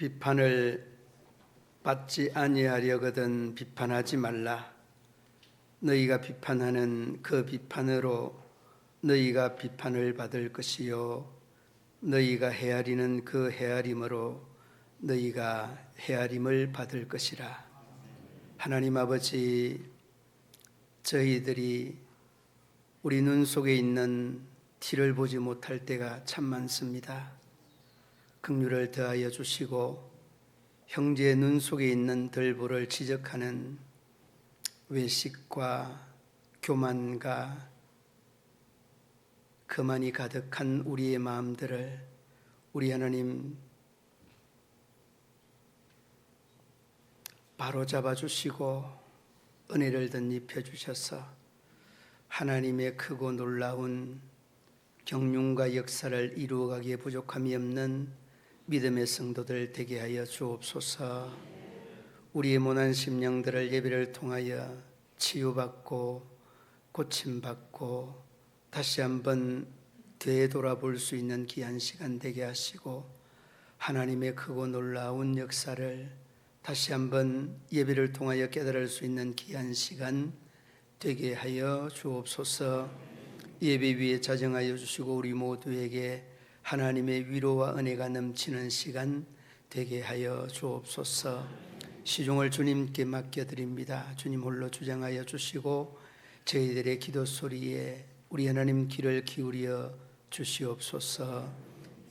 비판을 받지 아니하려거든 비판하지 말라. 너희가 비판하는 그 비판으로 너희가 비판을 받을 것이요 너희가 헤아리는 그 헤아림으로 너희가 헤아림을 받을 것이라. 하나님 아버지, 저희들이 우리 눈 속에 있는 티를 보지 못할 때가 참 많습니다. 긍휼을 더하여 주시고 형제의 눈 속에 있는 들보를 지적하는 외식과 교만과 거만이 가득한 우리의 마음들을 우리 하나님 바로잡아 주시고 은혜를 덧입혀 주셔서 하나님의 크고 놀라운 경륜과 역사를 이루어가기에 부족함이 없는 믿음의 성도들 되게 하여 주옵소서. 우리의 모난 심령들을 예배를 통하여 치유받고 고침받고 다시 한번 되돌아볼 수 있는 귀한 시간 되게 하시고 하나님의 크고 놀라운 역사를 다시 한번 예배를 통하여 깨달을 수 있는 귀한 시간 되게 하여 주옵소서. 예배 위에 자정하여 주시고 우리 모두에게 하나님의 위로와 은혜가 넘치는 시간 되게 하여 주옵소서. 시종을 주님께 맡겨드립니다. 주님 홀로 주장하여 주시고 저희들의 기도 소리에 우리 하나님 귀를 기울여 주시옵소서.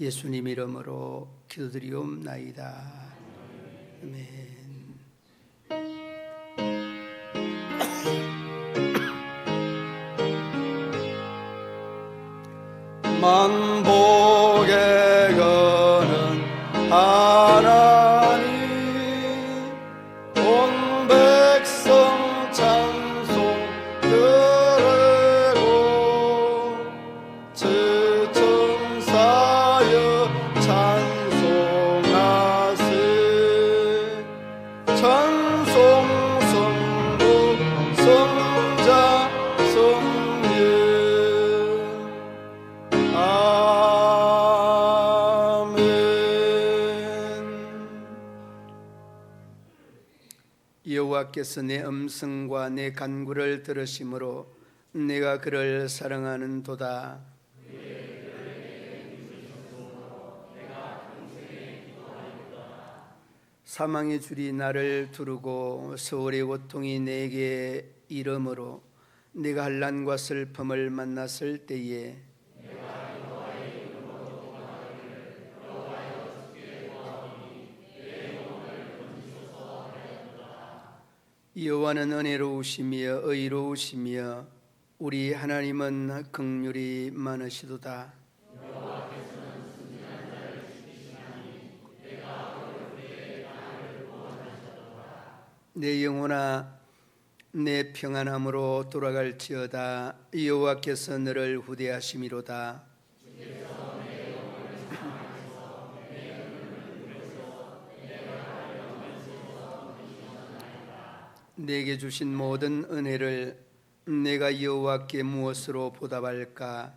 예수님 이름으로 기도드리옵나이다. 아멘. 만복의 거는 하나님, 온 백성 찬송 들으고 천사여 찬송하세. 찬송 성부 성자 성령 여호와께서 내 음성과 내 간구를 들으심으로 내가 그를 사랑하는도다. 사망의 줄이 나를 두르고 서울의 고통이 내게 이름으로 내가 환난과 슬픔을 만났을 때에 여호와는 은혜로우시며 의로우시며 우리 하나님은 긍휼이 많으시도다. 내 영혼아 내 평안함으로 돌아갈지어다. 여호와께서 너를 후대하심이로다. 내게 주신 모든 은혜를 내가 여호와께 무엇으로 보답할까?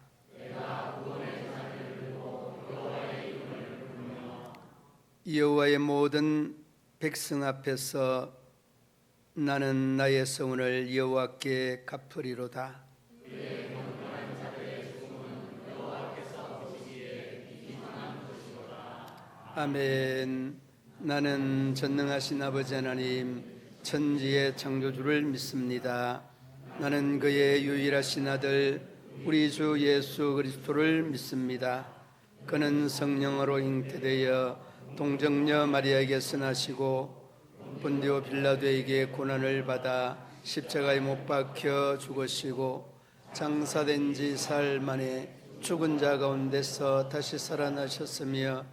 여호와의 모든 백성 앞에서 나는 나의 성운을 여호와께 갚으리로다. 아멘. 나는 전능하신 아버지 하나님 천지의 창조주를 믿습니다. 나는 그의 유일하신 아들 우리 주 예수 그리스도를 믿습니다. 그는 성령으로 잉태되어 동정녀 마리아에게서 나시고 본디오 빌라도에게 고난을 받아 십자가에 못 박혀 죽으시고 장사된 지 사흘 만에 죽은 자 가운데서 다시 살아나셨으며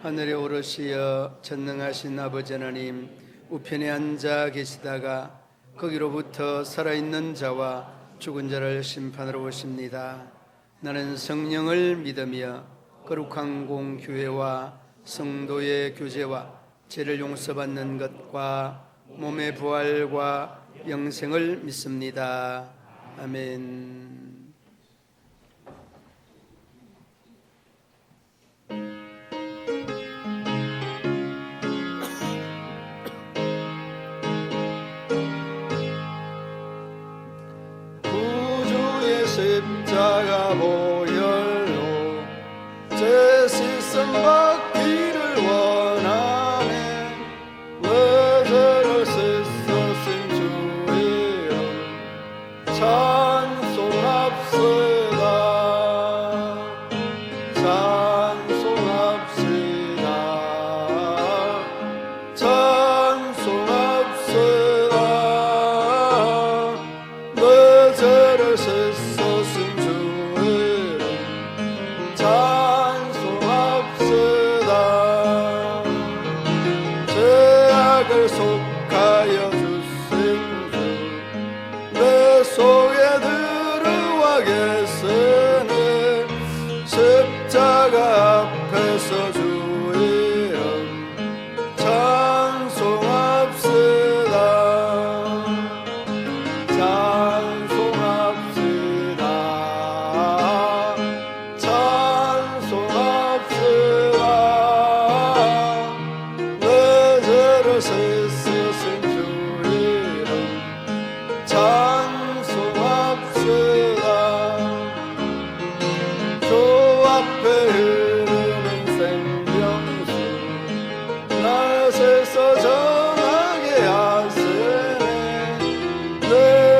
하늘에 오르시어 전능하신 아버지 하나님 우편에 앉아 계시다가 거기로부터 살아있는 자와 죽은 자를 심판하러 오십니다. 나는 성령을 믿으며 거룩한 공교회와 성도의 교제와 죄를 용서받는 것과 몸의 부활과 영생을 믿습니다. 아멘. 십자가 보혈로 제 씻음 받기를 원하네. 내 죄를 씻으신 주 이름 찬송합시다. 찬송합시다. 찬송합시다. 내 죄를 씻으신 주 이름 찬송합시다. 죄악을 속하여 주신 주 내 속에 들어와 계시네. 십자가 앞에서 주 이름 찬송합시다. 찬송합시다. 찬송합시다. 내 죄를 씻으신 주 이름 찬송합시다. 주 앞에 흐르는 생명수 날 세서 정하게 하시네. 내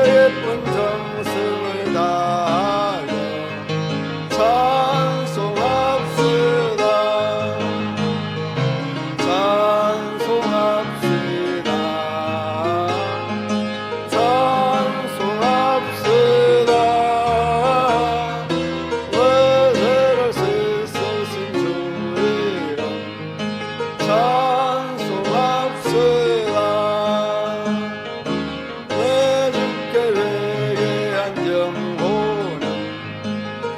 예쁜 정성을 다하여 찬송합시다. 찬송합시다. 찬송합시다. 내 죄를 씻으신 주 이름 찬송합시다. 내 주께 회개한 영혼은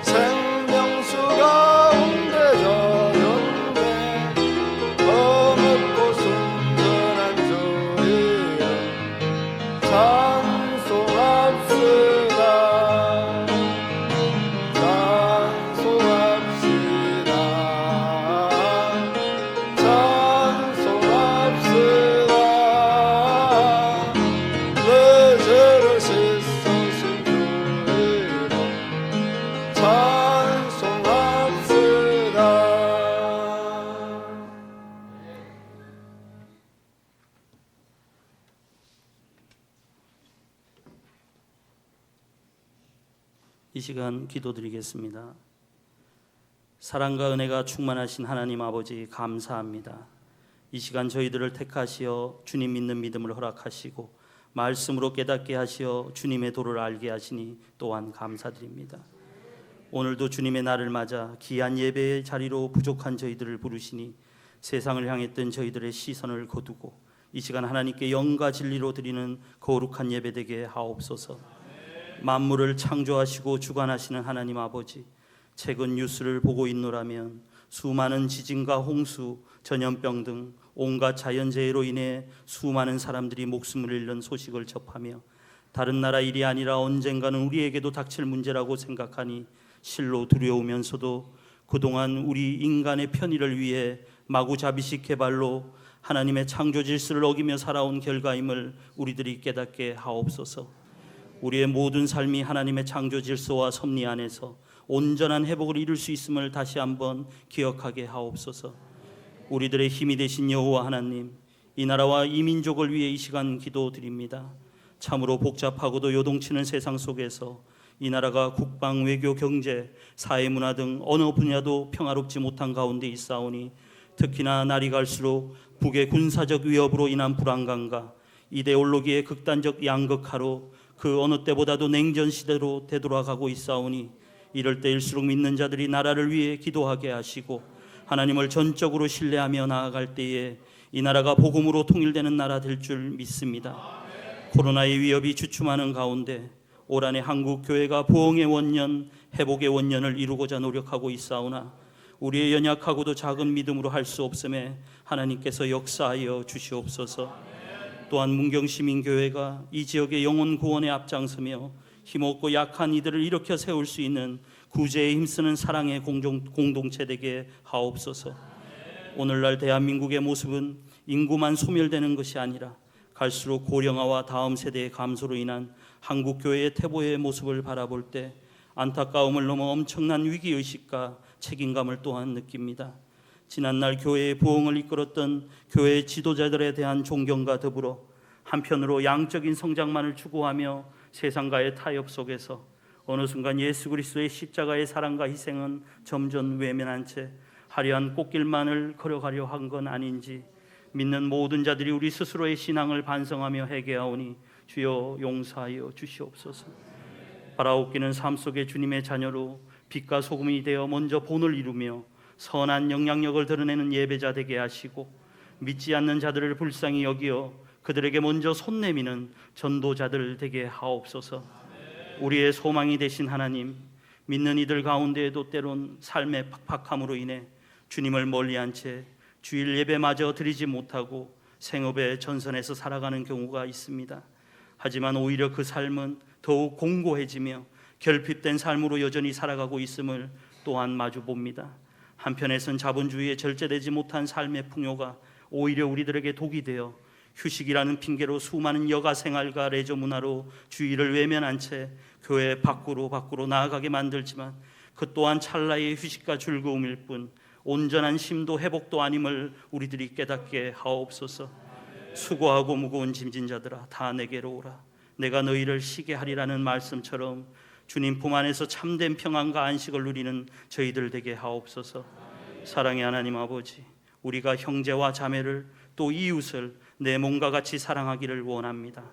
생명수 가운데 젖었네. 거듭고 순전한 주 이름 찬송합시다. 찬송합시다. 찬송합시다. 내 죄를 씻으신 주 이름 찬송합시다. 이 시간 기도드리겠습니다. 사랑과 은혜가 충만하신 하나님 아버지 감사합니다. 이 시간 저희들을 택하시어 주님 믿는 믿음을 허락하시고 말씀으로 깨닫게 하시어 주님의 도를 알게 하시니 또한 감사드립니다. 오늘도 주님의 날을 맞아 귀한 예배의 자리로 부족한 저희들을 부르시니 세상을 향했던 저희들의 시선을 거두고 이 시간 하나님께 영과 진리로 드리는 거룩한 예배 되게 하옵소서. 만물을 창조하시고 주관하시는 하나님 아버지, 최근 뉴스를 보고 있노라면 수많은 지진과 홍수, 전염병 등 온갖 자연재해로 인해 수많은 사람들이 목숨을 잃는 소식을 접하며 다른 나라 일이 아니라 언젠가는 우리에게도 닥칠 문제라고 생각하니 실로 두려우면서도 그동안 우리 인간의 편의를 위해 마구잡이식 개발로 하나님의 창조 질서를 어기며 살아온 결과임을 우리들이 깨닫게 하옵소서. 우리의 모든 삶이 하나님의 창조 질서와 섭리 안에서 온전한 회복을 이룰 수 있음을 다시 한번 기억하게 하옵소서. 우리들의 힘이 되신 여호와 하나님, 이 나라와 이 민족을 위해 이 시간 기도드립니다. 참으로 복잡하고도 요동치는 세상 속에서 이 나라가 국방, 외교, 경제, 사회, 문화 등 어느 분야도 평화롭지 못한 가운데 있사오니 특히나 날이 갈수록 북의 군사적 위협으로 인한 불안감과 이데올로기의 극단적 양극화로 그 어느 때보다도 냉전 시대로 되돌아가고 있사오니 이럴 때일수록 믿는 자들이 나라를 위해 기도하게 하시고 하나님을 전적으로 신뢰하며 나아갈 때에 이 나라가 복음으로 통일되는 나라 될 줄 믿습니다. 코로나의 위협이 주춤하는 가운데 올 한해 한국 교회가 부흥의 원년, 회복의 원년을 이루고자 노력하고 있사오나 우리의 연약하고도 작은 믿음으로 할 수 없음에 하나님께서 역사하여 주시옵소서. 또한 문경시민교회가 이 지역의 영혼 구원에 앞장서며 힘없고 약한 이들을 일으켜 세울 수 있는 구제에 힘쓰는 사랑의 공동체 되게 하옵소서. 오늘날 대한민국의 모습은 인구만 소멸되는 것이 아니라 갈수록 고령화와 다음 세대의 감소로 인한 한국교회의 퇴보의 모습을 바라볼 때 안타까움을 넘어 엄청난 위기의식과 책임감을 또한 느낍니다. 지난날 교회의 부흥을 이끌었던 교회의 지도자들에 대한 존경과 더불어 한편으로 양적인 성장만을 추구하며 세상과의 타협 속에서 어느 순간 예수 그리스도의 십자가의 사랑과 희생은 점점 외면한 채 화려한 꽃길만을 걸어가려 한 건 아닌지 믿는 모든 자들이 우리 스스로의 신앙을 반성하며 회개하오니 주여 용서하여 주시옵소서. 바라옵기는 삶 속에 주님의 자녀로 빛과 소금이 되어 먼저 본을 이루며 선한 영향력을 드러내는 예배자 되게 하시고 믿지 않는 자들을 불쌍히 여기어 그들에게 먼저 손 내미는 전도자들 되게 하옵소서. 우리의 소망이 되신 하나님, 믿는 이들 가운데에도 때론 삶의 팍팍함으로 인해 주님을 멀리한 채 주일 예배마저 드리지 못하고 생업의 전선에서 살아가는 경우가 있습니다. 하지만 오히려 그 삶은 더욱 공고해지며 결핍된 삶으로 여전히 살아가고 있음을 또한 마주 봅니다. 한편에선 자본주의에 절제되지 못한 삶의 풍요가 오히려 우리들에게 독이 되어 휴식이라는 핑계로 수많은 여가 생활과 레저 문화로 주의를 외면한 채 교회 밖으로 나아가게 만들지만 그 또한 찰나의 휴식과 즐거움일 뿐 온전한 심도 회복도 아님을 우리들이 깨닫게 하옵소서. 수고하고 무거운 짐진 자들아 다 내게로 오라. 내가 너희를 쉬게 하리라는 말씀처럼 주님 품 안에서 참된 평안과 안식을 누리는 저희들 되게 하옵소서. 사랑의 하나님 아버지, 우리가 형제와 자매를 또 이웃을 내 몸과 같이 사랑하기를 원합니다.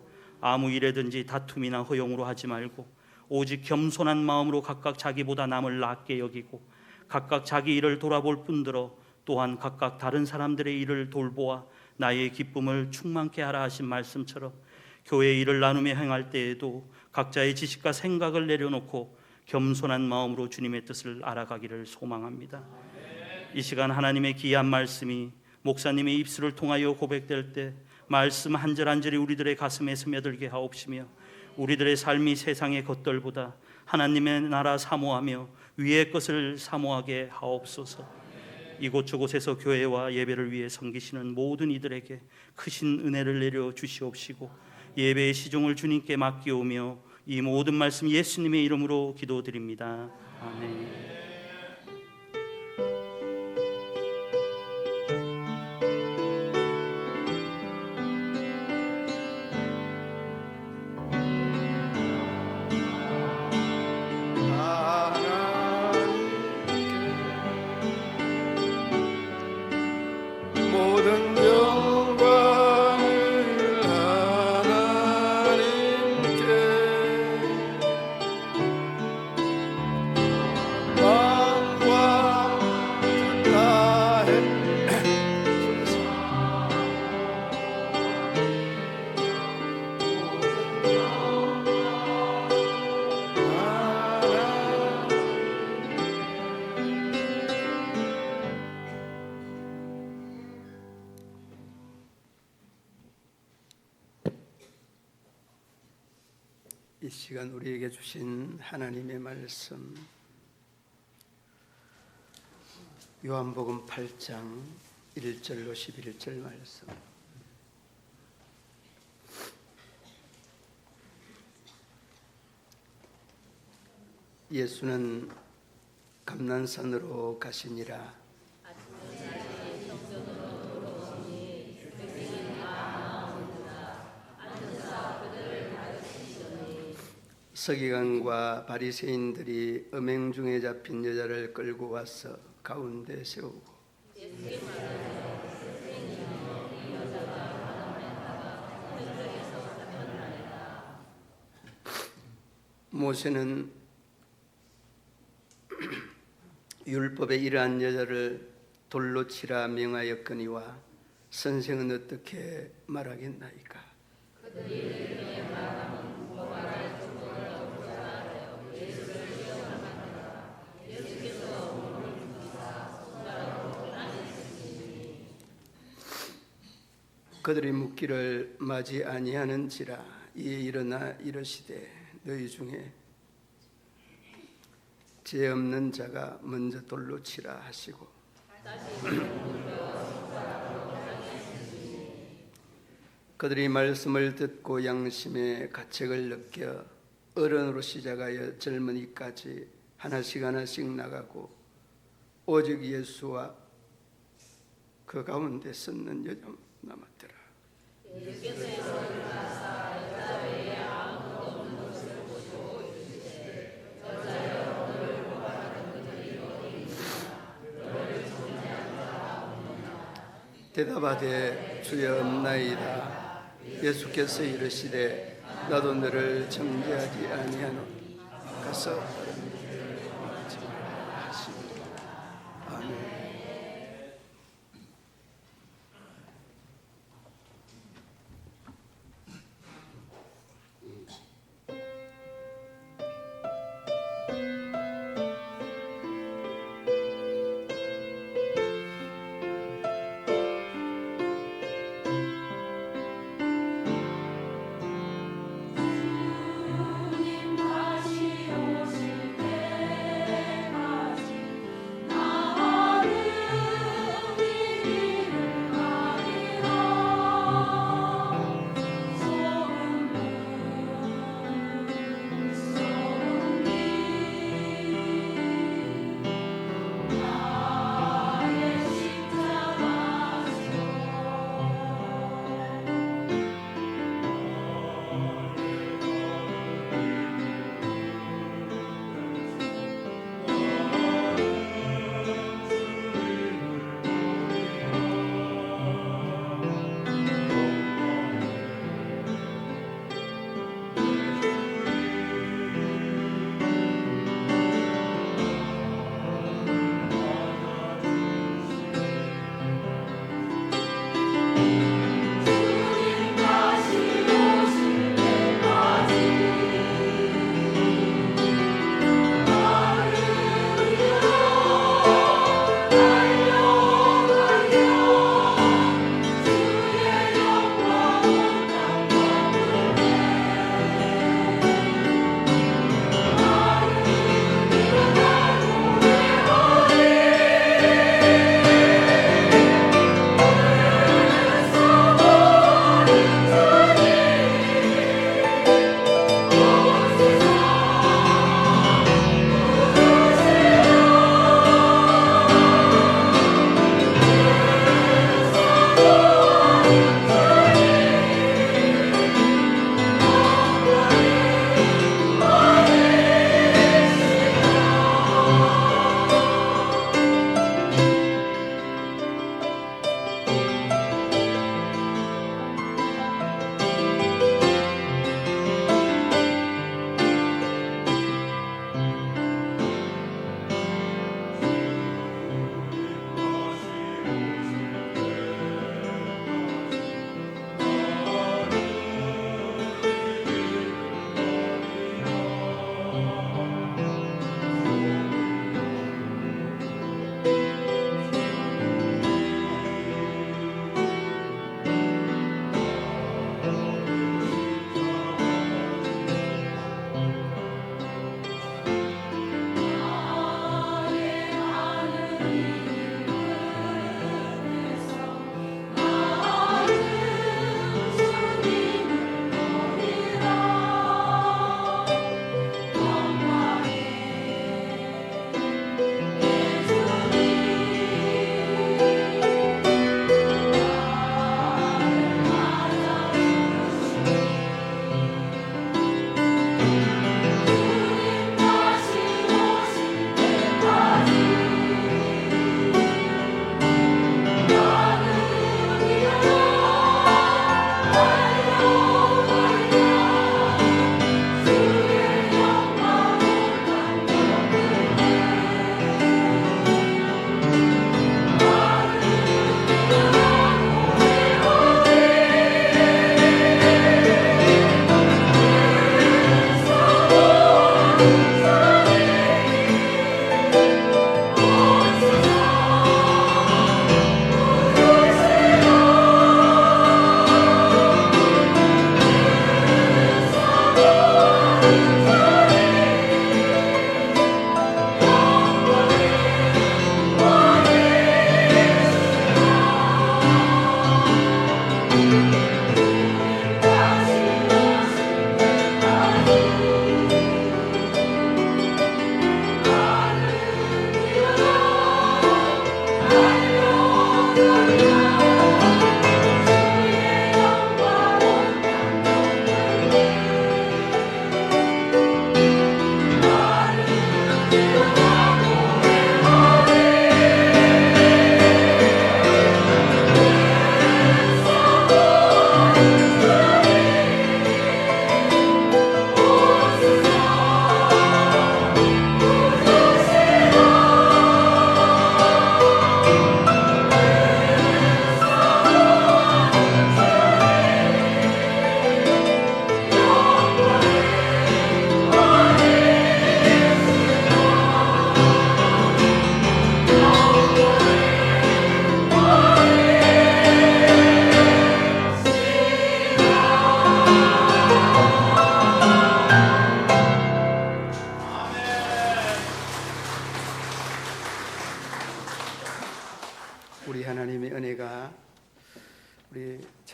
아무 일에든지 다툼이나 허용으로 하지 말고 오직 겸손한 마음으로 각각 자기보다 남을 낮게 여기고 각각 자기 일을 돌아볼 뿐더러 또한 각각 다른 사람들의 일을 돌보아 나의 기쁨을 충만케 하라 하신 말씀처럼 교회의 일을 나누며 행할 때에도 각자의 지식과 생각을 내려놓고 겸손한 마음으로 주님의 뜻을 알아가기를 소망합니다. 이 시간 하나님의 귀한 말씀이 목사님의 입술을 통하여 고백될 때 말씀 한 절 한 절이 우리들의 가슴에 스며들게 하옵시며 우리들의 삶이 세상의 것들보다 하나님의 나라 사모하며 위의 것을 사모하게 하옵소서. 이곳저곳에서 교회와 예배를 위해 섬기시는 모든 이들에게 크신 은혜를 내려 주시옵시고 예배의 시종을 주님께 맡기오며 이 모든 말씀 예수님의 이름으로 기도드립니다. 아멘. 모든 영광을 하나님께 왕과 나의 이 시간 우리에게 주신 하나님의 말씀 요한복음 8장 1절로 11절 말씀. 예수는 감난산으로 가시니라. 서기관과 바리새인들이 음행 중에 잡힌 여자를 끌고 와서 가운데 세우고 모세는 율법에 이러한 여자를 돌로 치라 명하였거니와 선생은 어떻게 말하겠나이까? 그들이 묻기를 맞이 아니하는지라. 이에 일어나 이르시되 너희 중에 죄 없는 자가 먼저 돌로 치라 하시고 그들이 말씀을 듣고 양심의 가책을 느껴 어른으로 시작하여 젊은이까지 하나씩 하나씩 나가고 오직 예수와 그 가운데 섰는 여자 남았더라. 대답하되 주여 없나이다. 예수께서 이르시되 나도 너를 정죄하지 아니하노니 가서 하지 말라 하시니라. 아멘.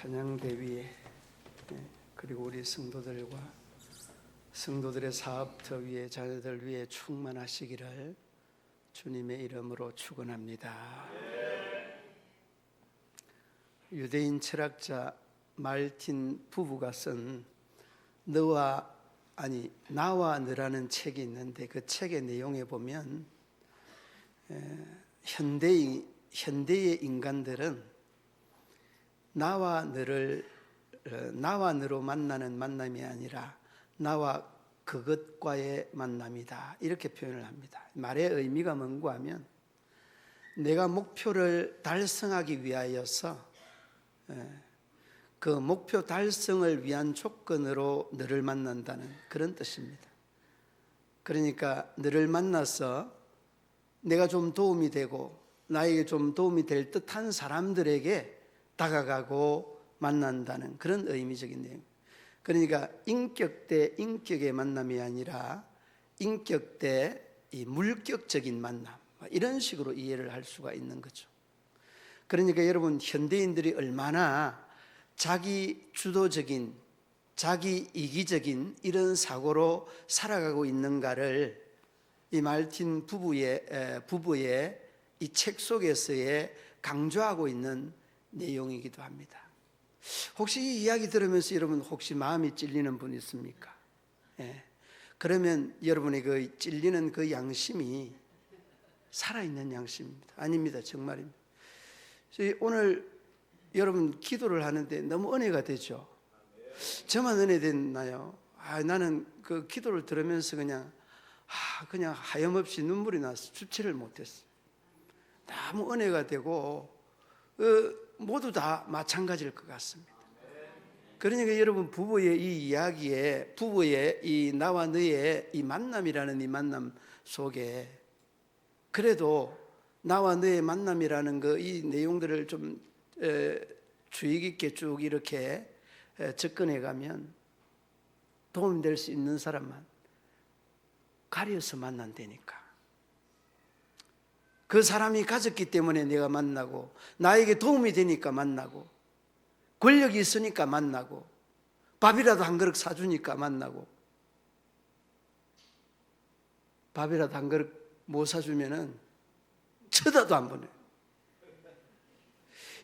찬양대위에 그리고 우리 성도들과 성도들의 사업터 위에 자녀들 위에 충만하시기를 주님의 이름으로 축원합니다. 유대인 철학자 말틴 부부가 쓴 나와 너라는 책이 있는데 그 책의 내용에 보면 현대의 인간들은 나와 너로 만나는 만남이 아니라 나와 그것과의 만남이다, 이렇게 표현을 합니다. 말의 의미가 뭔가 하면 내가 목표를 달성하기 위하여서 그 목표 달성을 위한 조건으로 너를 만난다는 그런 뜻입니다. 그러니까 너를 만나서 내가 좀 도움이 되고 나에게 좀 도움이 될 듯한 사람들에게 다가가고 만난다는 그런 의미적인 내용. 그러니까 인격 대 인격의 만남이 아니라 인격 대 이 물격적인 만남, 이런 식으로 이해를 할 수가 있는 거죠. 그러니까 여러분, 현대인들이 얼마나 자기 주도적인, 자기 이기적인 이런 사고로 살아가고 있는가를 이 말틴 부부의 이 책 속에서의 강조하고 있는 내용이기도 합니다. 혹시 이 이야기 들으면서 여러분 혹시 마음이 찔리는 분 있습니까? 그러면 여러분의 그 찔리는 그 양심이 살아있는 양심입니다. 아닙니다. 정말입니다. 오늘 여러분 기도를 하는데 너무 은혜가 되죠. 저만 은혜 됐나요? 나는 그 기도를 들으면서 그냥 하염없이 눈물이 나서 주체를 못했어요. 너무 은혜가 되고 모두 다 마찬가지일 것 같습니다. 그러니까 여러분, 부부의 이 이야기에, 부부의 이 나와 너의 이 만남이라는 이 만남 속에 그래도 나와 너의 만남이라는 이 내용들을 좀 주의 깊게 쭉 이렇게 접근해 가면 도움이 될 수 있는 사람만 가려서 만난다니까. 그 사람이 가졌기 때문에 내가 만나고, 나에게 도움이 되니까 만나고, 권력이 있으니까 만나고, 밥이라도 한 그릇 사주니까 만나고, 밥이라도 한 그릇 못 사주면은 쳐다도 안 보내요.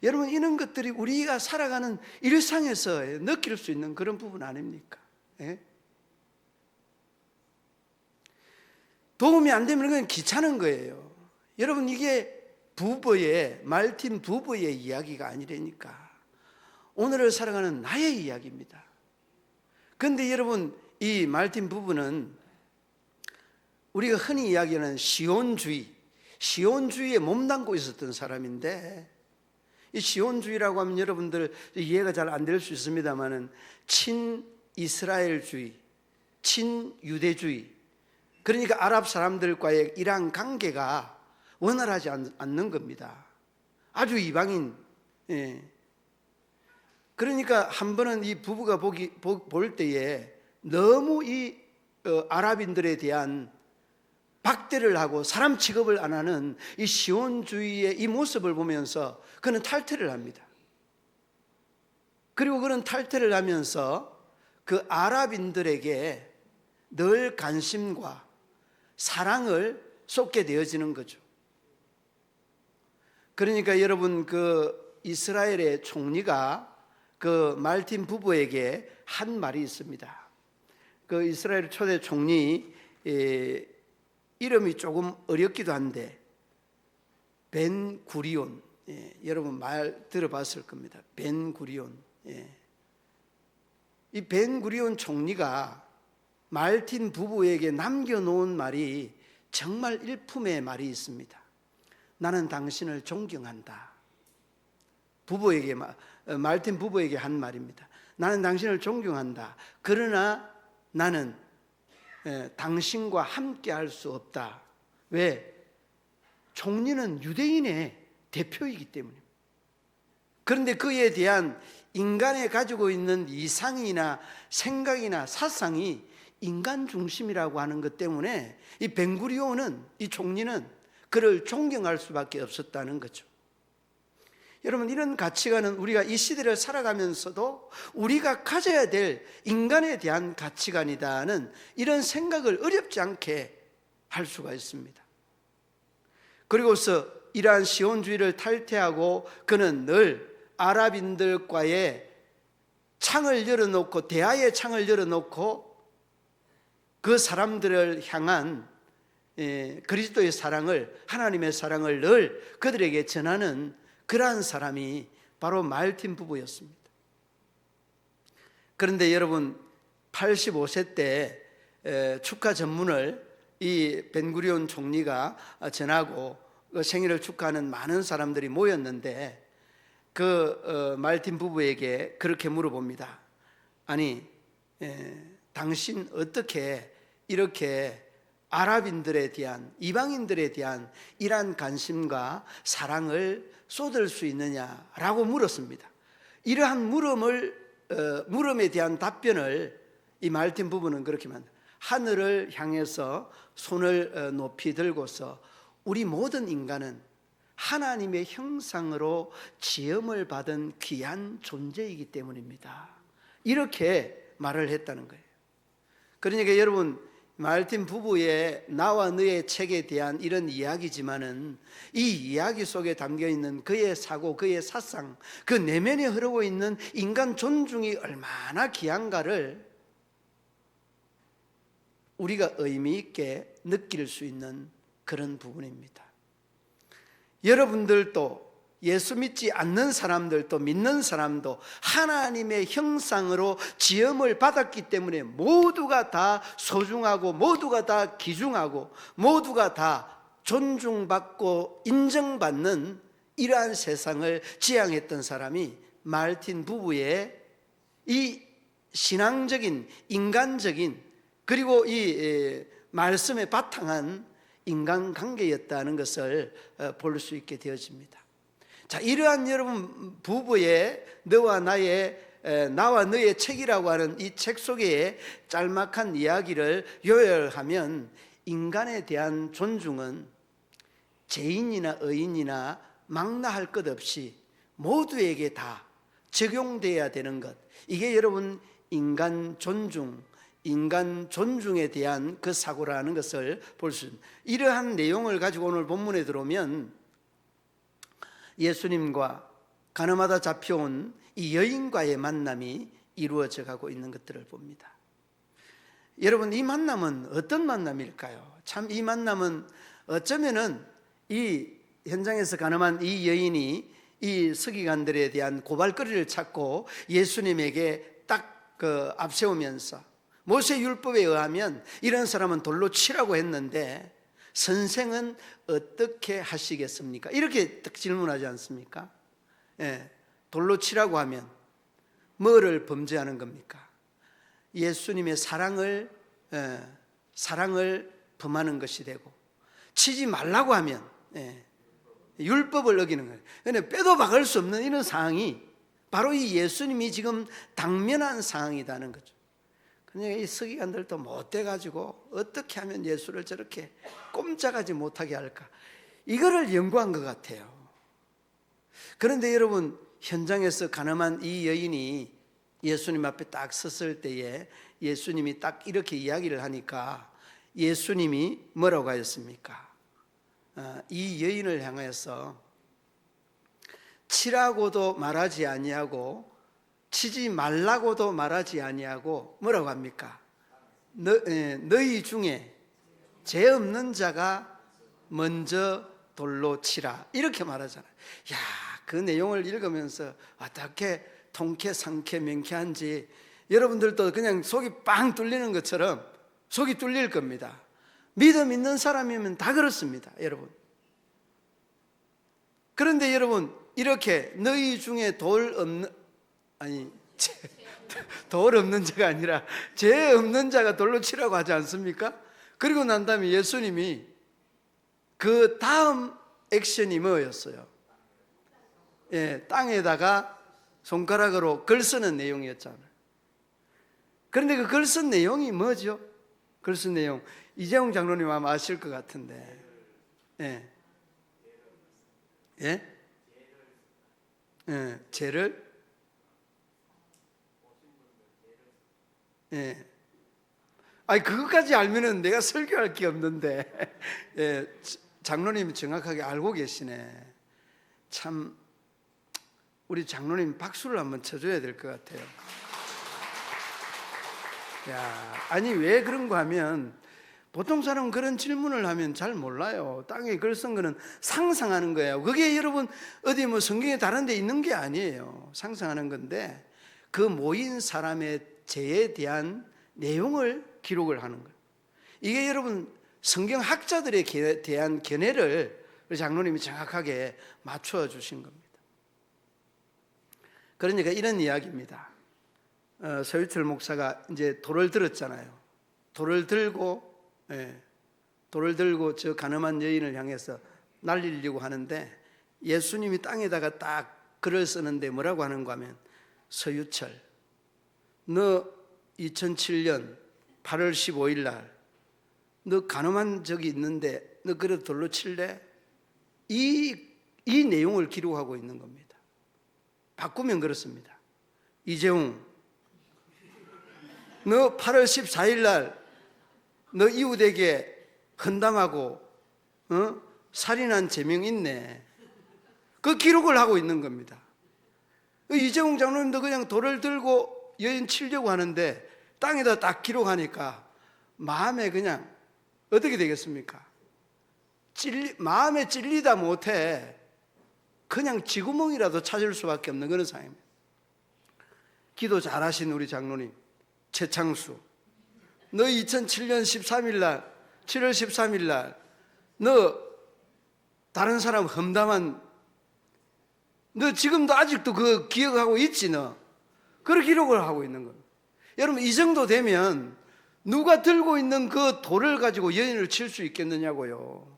여러분, 이런 것들이 우리가 살아가는 일상에서 느낄 수 있는 그런 부분 아닙니까? 도움이 안 되면 그냥 귀찮은 거예요. 여러분, 이게 말틴 부부의 이야기가 아니라니까. 오늘을 살아가는 나의 이야기입니다. 그런데 여러분, 이 말틴 부부는 우리가 흔히 이야기하는 시온주의에 몸담고 있었던 사람인데, 이 시온주의라고 하면 여러분들 이해가 잘 안 될 수 있습니다만은 친이스라엘주의, 친유대주의, 그러니까 아랍 사람들과의 이러한 관계가 원활하지 않는 겁니다. 아주 이방인. 그러니까 한 번은 이 부부가 볼 때에 너무 이 아랍인들에 대한 박대를 하고 사람 취급을 안 하는 이 시온주의의 이 모습을 보면서 그는 탈퇴를 합니다. 그리고 그는 탈퇴를 하면서 그 아랍인들에게 늘 관심과 사랑을 쏟게 되어지는 거죠. 그러니까 여러분, 그 이스라엘의 총리가 그 말틴 부부에게 한 말이 있습니다. 그 이스라엘 초대 총리 이름이 조금 어렵기도 한데 벤구리온, 여러분 말 들어봤을 겁니다. 벤구리온. 이 벤구리온 총리가 말틴 부부에게 남겨놓은 말이 정말 일품의 말이 있습니다. 나는 당신을 존경한다. 말틴 부부에게 한 말입니다. 나는 당신을 존경한다. 그러나 나는 당신과 함께 할 수 없다. 왜? 총리는 유대인의 대표이기 때문입니다. 그런데 그에 대한 인간이 가지고 있는 이상이나 생각이나 사상이 인간 중심이라고 하는 것 때문에 이 벤구리온은, 이 총리는 그를 존경할 수밖에 없었다는 거죠. 여러분, 이런 가치관은 우리가 이 시대를 살아가면서도 우리가 가져야 될 인간에 대한 가치관이다는 이런 생각을 어렵지 않게 할 수가 있습니다. 그리고서 이러한 시온주의를 탈퇴하고 그는 늘 아랍인들과의 창을 열어놓고, 대화의 창을 열어놓고 그 사람들을 향한 그리스도의 사랑을, 하나님의 사랑을 늘 그들에게 전하는 그러한 사람이 바로 말틴 부부였습니다. 그런데 여러분, 85세 때 축하 전문을 이 벤구리온 총리가 전하고 그 생일을 축하하는 많은 사람들이 모였는데 말틴 부부에게 그렇게 물어봅니다. 아니, 당신 어떻게 이렇게 아랍인들에 대한, 이방인들에 대한 이러한 관심과 사랑을 쏟을 수 있느냐라고 물었습니다. 이러한 물음에 대한 답변을 이 말틴 부부는 그렇게 말합니다. 하늘을 향해서 손을 높이 들고서 우리 모든 인간은 하나님의 형상으로 지음을 받은 귀한 존재이기 때문입니다. 이렇게 말을 했다는 거예요. 그러니까 여러분, 말틴 부부의 나와 너의 책에 대한 이런 이야기지만은 이 이야기 속에 담겨 있는 그의 사고, 그의 사상, 그 내면에 흐르고 있는 인간 존중이 얼마나 귀한가를 우리가 의미 있게 느낄 수 있는 그런 부분입니다. 여러분들도, 예수 믿지 않는 사람들도 믿는 사람도 하나님의 형상으로 지음을 받았기 때문에 모두가 다 소중하고 모두가 다 귀중하고 모두가 다 존중받고 인정받는 이러한 세상을 지향했던 사람이 말틴 부부의 이 신앙적인, 인간적인, 그리고 이 말씀에 바탕한 인간관계였다는 것을 볼 수 있게 되어집니다. 자, 이러한 여러분 부부의 나와 너의 책이라고 하는 이 책 속의 짤막한 이야기를 요약하면 인간에 대한 존중은 죄인이나 의인이나 망라할 것 없이 모두에게 다 적용돼야 되는 것, 이게 여러분 인간 존중에 대한 그 사고라는 것을 볼 수 있습니다. 이러한 내용을 가지고 오늘 본문에 들어오면 예수님과 가늠하다 잡혀온 이 여인과의 만남이 이루어져 가고 있는 것들을 봅니다. 여러분, 이 만남은 어떤 만남일까요? 참, 이 만남은 어쩌면은 이 현장에서 가늠한 이 여인이 이 서기관들에 대한 고발거리를 찾고 예수님에게 딱 앞세우면서, 모세 율법에 의하면 이런 사람은 돌로 치라고 했는데 선생은 어떻게 하시겠습니까? 이렇게 딱 질문하지 않습니까? 돌로 치라고 하면 뭐를 범죄하는 겁니까? 예수님의 사랑을 범하는 것이 되고, 치지 말라고 하면 율법을 어기는 거예요. 그런데 빼도 박을 수 없는 이런 상황이 바로 이 예수님이 지금 당면한 상황이라는 거죠. 그러니까 이 서기관들도 못돼가지고 어떻게 하면 예수를 저렇게 꼼짝하지 못하게 할까, 이거를 연구한 것 같아요. 그런데 여러분, 현장에서 가늠한 이 여인이 예수님 앞에 딱 섰을 때에 예수님이 딱 이렇게 이야기를 하니까 예수님이 뭐라고 하였습니까? 이 여인을 향해서 치라고도 말하지 아니하고 치지 말라고도 말하지 아니하고 뭐라고 합니까? 너희 중에 죄 없는 자가 먼저 돌로 치라, 이렇게 말하잖아요. 야, 그 내용을 읽으면서 어떻게 통쾌, 상쾌, 명쾌한지 여러분들도 그냥 속이 빵 뚫리는 것처럼 속이 뚫릴 겁니다. 믿음 있는 사람이면 다 그렇습니다, 여러분. 그런데 여러분, 이렇게 너희 중에 돌 없는 자가 아니라 죄 없는 자가 돌로 치라고 하지 않습니까? 그리고 난 다음에 예수님이 그 다음 액션이 뭐였어요? 땅에다가 손가락으로 글 쓰는 내용이었잖아요. 그런데 그 글 쓴 내용이 뭐죠? 글 쓴 내용, 이재용 장로님 아마 아실 것 같은데, 죄를 예. 아니 그것까지 알면은 내가 설교할 게 없는데 예, 장로님이 정확하게 알고 계시네. 참 우리 장로님 박수를 한번 쳐줘야 될 것 같아요. 야, 아니 왜 그런가 하면 보통 사람은 그런 질문을 하면 잘 몰라요. 땅에 글 쓴 거는 상상하는 거예요. 그게 여러분 어디 뭐 성경에 다른 데 있는 게 아니에요. 상상하는 건데 그 모인 사람의 죄에 대한 내용을 기록을 하는 거예요. 이게 여러분 성경학자들에 대한 견해를 우리 장로님이 정확하게 맞춰 주신 겁니다. 그러니까 이런 이야기입니다. 서유철 목사가 이제 돌을 들었잖아요. 돌을 들고 저 가늠한 여인을 향해서 날리려고 하는데 예수님이 땅에다가 딱 글을 쓰는데 뭐라고 하는가 하면 서유철, 너 2007년 8월 15일 날 너 가늠한 적이 있는데 너 그래도 돌로 칠래? 이 내용을 기록하고 있는 겁니다. 바꾸면 그렇습니다. 이재웅, 너 8월 14일 날 너 이웃에게 헌담하고 살인한 죄명 있네. 그 기록을 하고 있는 겁니다. 이재웅 장로님도 그냥 돌을 들고 여인 치려고 하는데 땅에다 딱 기록하니까 마음에 그냥 어떻게 되겠습니까? 마음에 찔리다 못해 그냥 쥐구멍이라도 찾을 수밖에 없는 그런 상황입니다. 기도 잘하신 우리 장로님 최창수, 너 2007년 13일 날 7월 13일 날 너 다른 사람 험담한 너 지금도 아직도 그 기억하고 있지 너. 그런 기록을 하고 있는 거예요. 여러분 이 정도 되면 누가 들고 있는 그 돌을 가지고 여인을 칠 수 있겠느냐고요.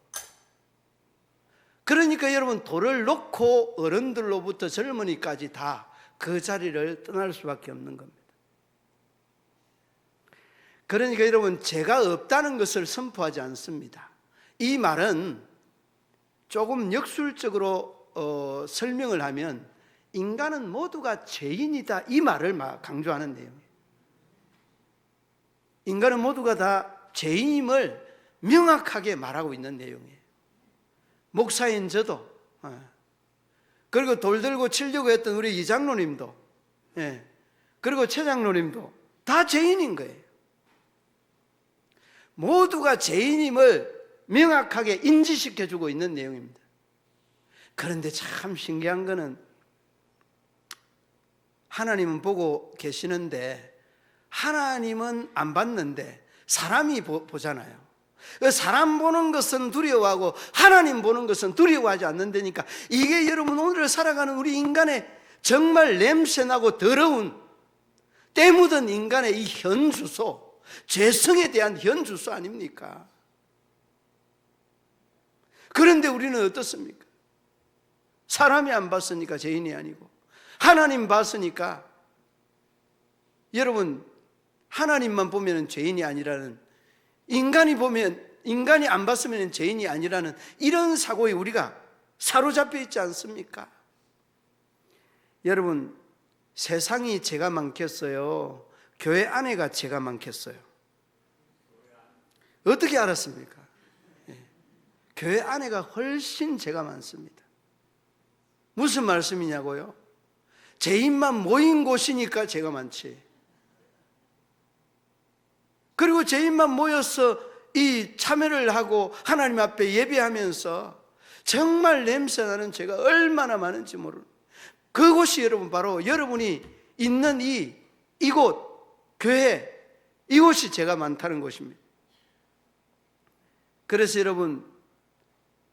그러니까 여러분 돌을 놓고 어른들로부터 젊은이까지 다 그 자리를 떠날 수밖에 없는 겁니다. 그러니까 여러분 죄가 없다는 것을 선포하지 않습니다. 이 말은 조금 역술적으로 설명을 하면 인간은 모두가 죄인이다 이 말을 강조하는 내용이에요. 인간은 모두가 다 죄인임을 명확하게 말하고 있는 내용이에요. 목사인 저도 그리고 돌 들고 치려고 했던 우리 이장로님도 그리고 최장로님도 다 죄인인 거예요. 모두가 죄인임을 명확하게 인지시켜주고 있는 내용입니다. 그런데 참 신기한 거는 하나님은 보고 계시는데 하나님은 안 봤는데 사람이 보잖아요. 사람 보는 것은 두려워하고 하나님 보는 것은 두려워하지 않는다니까 이게 여러분 오늘 살아가는 우리 인간의 정말 냄새나고 더러운 때 묻은 인간의 이 현주소, 죄성에 대한 현주소 아닙니까? 그런데 우리는 어떻습니까? 사람이 안 봤으니까 죄인이 아니고 하나님 봤으니까 여러분 하나님만 보면 죄인이 아니라는 인간이 안 봤으면 죄인이 아니라는 이런 사고에 우리가 사로잡혀 있지 않습니까? 여러분 세상이 죄가 많겠어요? 교회 안에가 죄가 많겠어요? 어떻게 알았습니까? 교회 안에가 훨씬 죄가 많습니다. 무슨 말씀이냐고요? 죄인만 모인 곳이니까 죄가 많지. 그리고 죄인만 모여서 이 참여를 하고 하나님 앞에 예배하면서 정말 냄새나는 죄가 얼마나 많은지 모르는 그곳이 여러분 바로 여러분이 있는 이곳 교회 이곳이 죄가 많다는 곳입니다. 그래서 여러분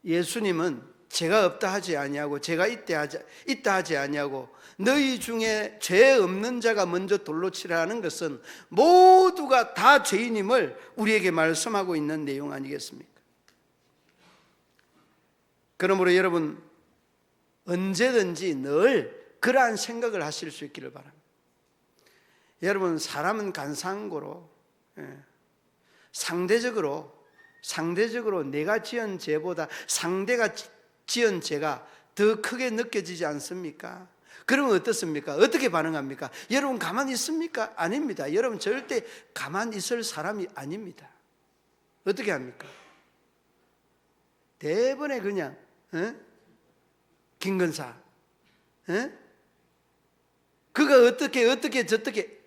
예수님은 죄가 없다 하지 아니하고 죄가 있다 하지 아니하고 너희 중에 죄 없는 자가 먼저 돌로 치라 하는 것은 모두가 다 죄인임을 우리에게 말씀하고 있는 내용 아니겠습니까? 그러므로 여러분 언제든지 늘 그러한 생각을 하실 수 있기를 바랍니다. 여러분 사람은 간사한고로 상대적으로 내가 지은 죄보다 상대가 지은 죄가 더 크게 느껴지지 않습니까? 그러면 어떻습니까? 어떻게 반응합니까? 여러분 가만히 있습니까? 아닙니다. 여러분 절대 가만히 있을 사람이 아닙니다. 어떻게 합니까? 대번에 그냥 김건사 그가 어떻게 저떻게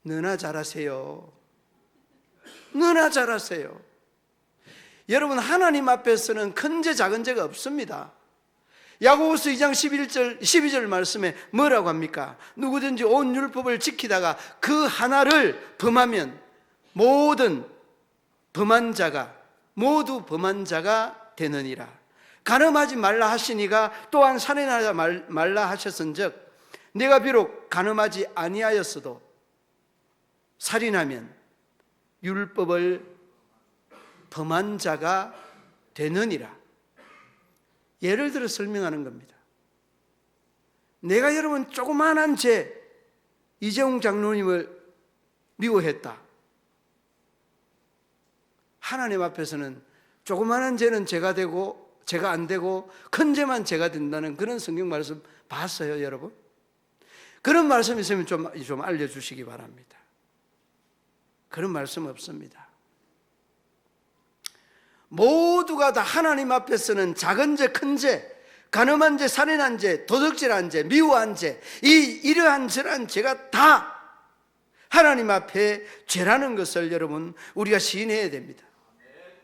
너나 잘하세요. 너나 잘하세요. 여러분 하나님 앞에서는 큰 죄 작은 죄가 없습니다. 야고보서 2장 12절 말씀에 뭐라고 합니까? 누구든지 온 율법을 지키다가 그 하나를 범하면 모든 모두 범한 자가 되느니라. 간음하지 말라 하시니가 또한 살인하지 말라 하셨은즉 내가 비록 간음하지 아니하였어도 살인하면 율법을 범한 자가 되느니라. 예를 들어 설명하는 겁니다. 내가 여러분 조그만한 죄, 이재용 장로님을 미워했다. 하나님 앞에서는 조그만한 죄는 죄가 되고 죄가 안 되고 큰 죄만 죄가 된다는 그런 성경 말씀 봤어요, 여러분? 그런 말씀 있으면 좀 알려주시기 바랍니다. 그런 말씀 없습니다. 모두가 다 하나님 앞에서는 작은 죄, 큰 죄, 간음한 죄, 살인한 죄, 도둑질한 죄, 미워한 죄, 이러한 저러한 죄가 다 하나님 앞에 죄라는 것을 여러분 우리가 시인해야 됩니다.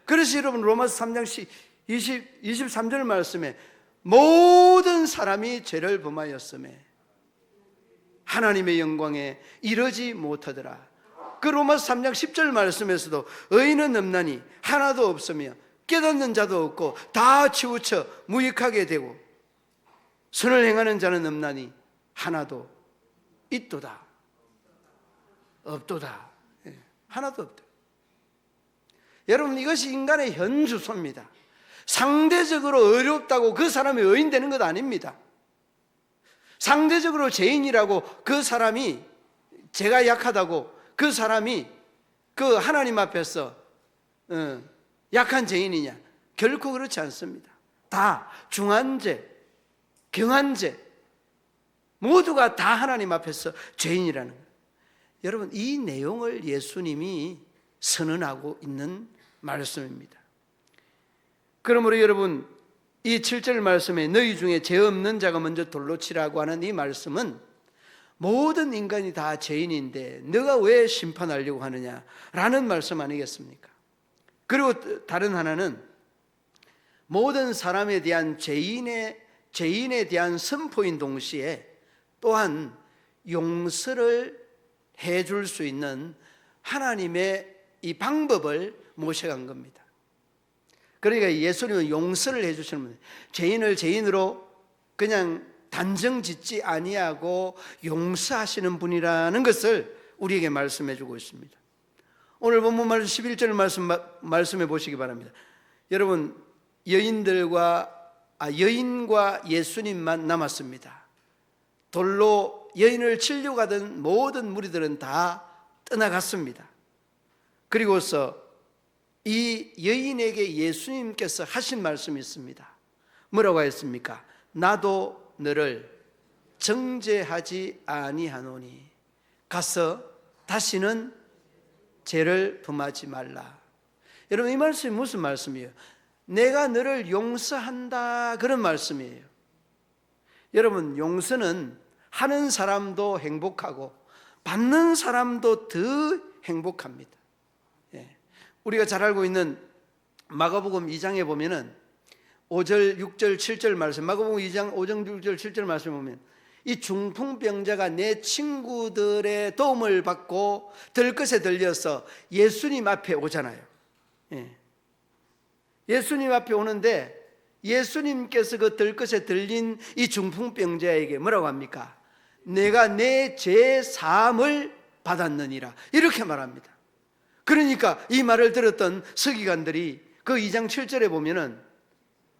그래서 여러분 로마서 3장 23절 말씀에 모든 사람이 죄를 범하였음에 하나님의 영광에 이르지 못하더라. 그 로마서 3장 10절 말씀에서도 의인은 없나니 하나도 없으며 깨닫는 자도 없고 다 치우쳐 무익하게 되고 선을 행하는 자는 없나니 하나도 있도다. 없도다. 하나도 없다. 여러분 이것이 인간의 현주소입니다. 상대적으로 어렵다고 그 사람이 의인 되는 것 아닙니다. 상대적으로 죄인이라고 그 사람이 죄가 약하다고 그 사람이 그 하나님 앞에서 약한 죄인이냐? 결코 그렇지 않습니다. 다 중한 죄, 경한 죄 모두가 다 하나님 앞에서 죄인이라는 거예요. 여러분 이 내용을 예수님이 선언하고 있는 말씀입니다. 그러므로 여러분 이 7절 말씀에 너희 중에 죄 없는 자가 먼저 돌로 치라고 하는 이 말씀은 모든 인간이 다 죄인인데 너가 왜 심판하려고 하느냐라는 말씀 아니겠습니까? 그리고 다른 하나는 모든 사람에 대한 죄인에 대한 선포인 동시에 또한 용서를 해줄 수 있는 하나님의 이 방법을 모셔간 겁니다. 그러니까 예수님은 용서를 해주시는 분이에요. 죄인을 죄인으로 그냥 단정 짓지 아니하고 용서하시는 분이라는 것을 우리에게 말씀해 주고 있습니다. 오늘 본문 말씀 11절 말씀해 보시기 바랍니다. 여러분 여인과 예수님만 남았습니다. 돌로 여인을 치려고 가던 모든 무리들은 다 떠나갔습니다. 그리고서 이 여인에게 예수님께서 하신 말씀이 있습니다. 뭐라고 했습니까? 나도 너를 정죄하지 아니하노니 가서 다시는 죄를 범하지 말라. 여러분 이 말씀이 무슨 말씀이에요? 내가 너를 용서한다 그런 말씀이에요. 여러분 용서는 하는 사람도 행복하고 받는 사람도 더 행복합니다. 우리가 잘 알고 있는 마가복음 2장에 보면은 5절, 6절, 7절 말씀, 마가복음 2장 5절, 6절, 7절 말씀 보면 이 중풍병자가 내 친구들의 도움을 받고 들것에 들려서 예수님 앞에 오잖아요. 예수님 앞에 오는데 예수님께서 그 들것에 들린 이 중풍병자에게 뭐라고 합니까? 내가 내 죄 사함을 받았느니라 이렇게 말합니다. 그러니까 이 말을 들었던 서기관들이 그 2장 7절에 보면은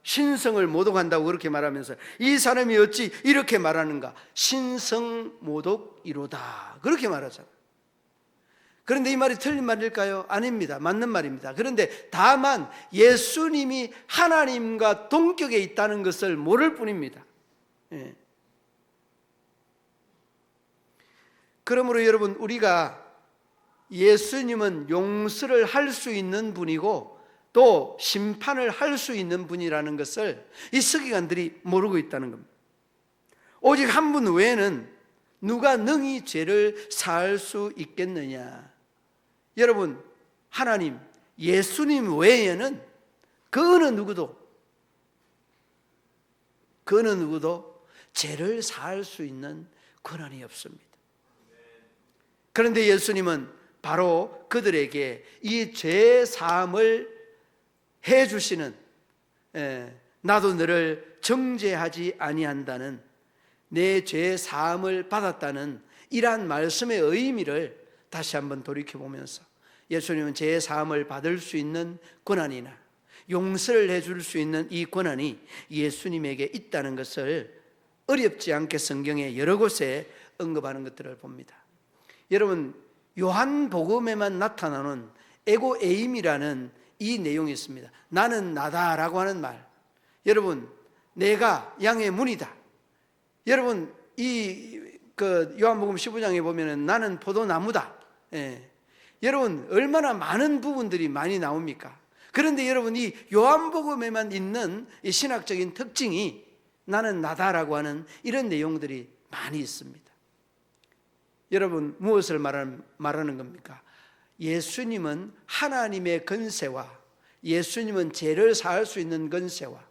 신성을 모독한다고 그렇게 말하면서 이 사람이 어찌 이렇게 말하는가? 신성모독이로다 그렇게 말하잖아요. 그런데 이 말이 틀린 말일까요? 아닙니다. 맞는 말입니다. 그런데 다만 예수님이 하나님과 동격에 있다는 것을 모를 뿐입니다. 그러므로 여러분, 우리가 예수님은 용서를 할 수 있는 분이고 또 심판을 할 수 있는 분이라는 것을 이 서기관들이 모르고 있다는 겁니다. 오직 한 분 외에는 누가 능히 죄를 사할 수 있겠느냐. 여러분, 하나님, 예수님 외에는 그 어느 누구도 죄를 사할 수 있는 권한이 없습니다. 그런데 예수님은 바로 그들에게 이 죄 사함을 해주시는, 나도 너를 정죄하지 아니한다는, 내 죄 사함을 받았다는 이러한 말씀의 의미를 다시 한번 돌이켜보면서 예수님은 죄 사함을 받을 수 있는 권한이나 용서를 해줄 수 있는 이 권한이 예수님에게 있다는 것을 어렵지 않게 성경에 여러 곳에 언급하는 것들을 봅니다. 여러분, 요한복음에만 나타나는 에고에임이라는 이 내용이 있습니다. 나는 나다라고 하는 말. 여러분, 내가 양의 문이다. 여러분, 요한복음 15장에 보면은 나는 포도나무다. 여러분, 얼마나 많은 부분들이 많이 나옵니까? 그런데 여러분, 이 요한복음에만 있는 이 신학적인 특징이 나는 나다라고 하는 이런 내용들이 많이 있습니다. 여러분, 무엇을 말하는 겁니까? 예수님은 하나님의 권세와, 예수님은 죄를 사할 수 있는 권세와,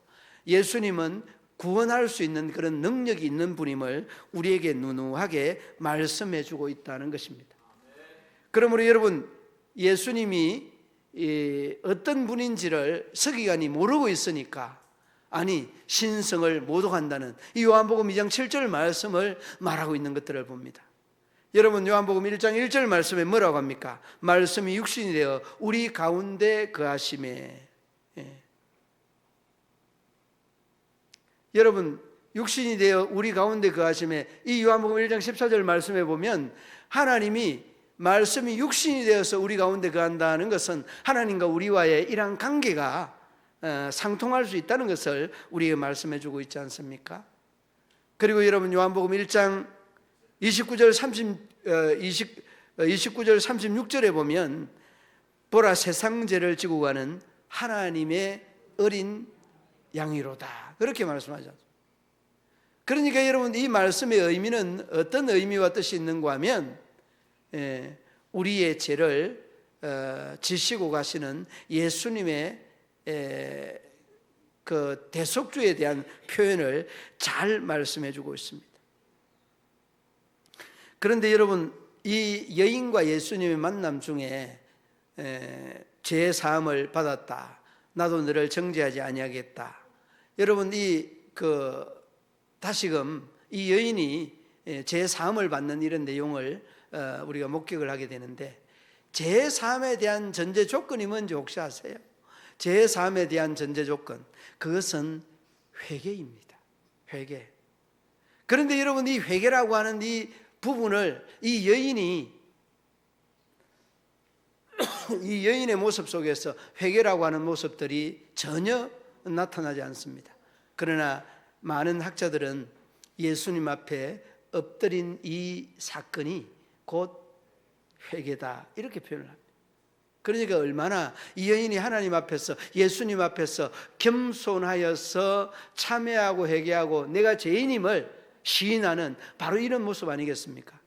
예수님은 구원할 수 있는 그런 능력이 있는 분임을 우리에게 누누하게 말씀해 주고 있다는 것입니다. 그러므로 여러분, 예수님이 어떤 분인지를 서기관이 모르고 있으니까, 아니, 신성을 모독한다는 이 요한복음 2장 7절 말씀을 말하고 있는 것들을 봅니다. 여러분, 요한복음 1장 1절 말씀에 뭐라고 합니까? 말씀이 육신이 되어 우리 가운데 거하심에. 여러분, 육신이 되어 우리 가운데 거하심에, 이 요한복음 1장 14절 말씀에 보면 하나님이 말씀이 육신이 되어서 우리 가운데 거한다는 것은 하나님과 우리와의 이러한 관계가 상통할 수 있다는 것을 우리에게 말씀해 주고 있지 않습니까? 그리고 여러분, 요한복음 1장 29절 36절에 보면 보라, 세상 죄를 지고 가는 하나님의 어린 양이로다, 그렇게 말씀하죠. 그러니까 여러분, 이 말씀의 의미는 어떤 의미와 뜻이 있는가 하면 우리의 죄를 지시고 가시는 예수님의 그 대속주에 대한 표현을 잘 말씀해 주고 있습니다. 그런데 여러분, 이 여인과 예수님의 만남 중에 죄 사함을 받았다, 나도 너를 정죄하지 아니하겠다. 여러분, 다시금 이 여인이 죄 사함을 받는 이런 내용을 우리가 목격을 하게 되는데, 죄 사함에 대한 전제 조건이 뭔지 혹시 아세요? 죄 사함에 대한 전제 조건, 그것은 회개입니다. 회개. 그런데 여러분, 이 회개라고 하는 이 부분을 이 여인의 모습 속에서 회개라고 하는 모습들이 전혀 나타나지 않습니다. 그러나 많은 학자들은 예수님 앞에 엎드린 이 사건이 곧 회개다, 이렇게 표현을 합니다. 그러니까 얼마나 이 여인이 하나님 앞에서, 예수님 앞에서 겸손하여서 참회하고 회개하고 내가 죄인임을 시인하는 바로 이런 모습 아니겠습니까?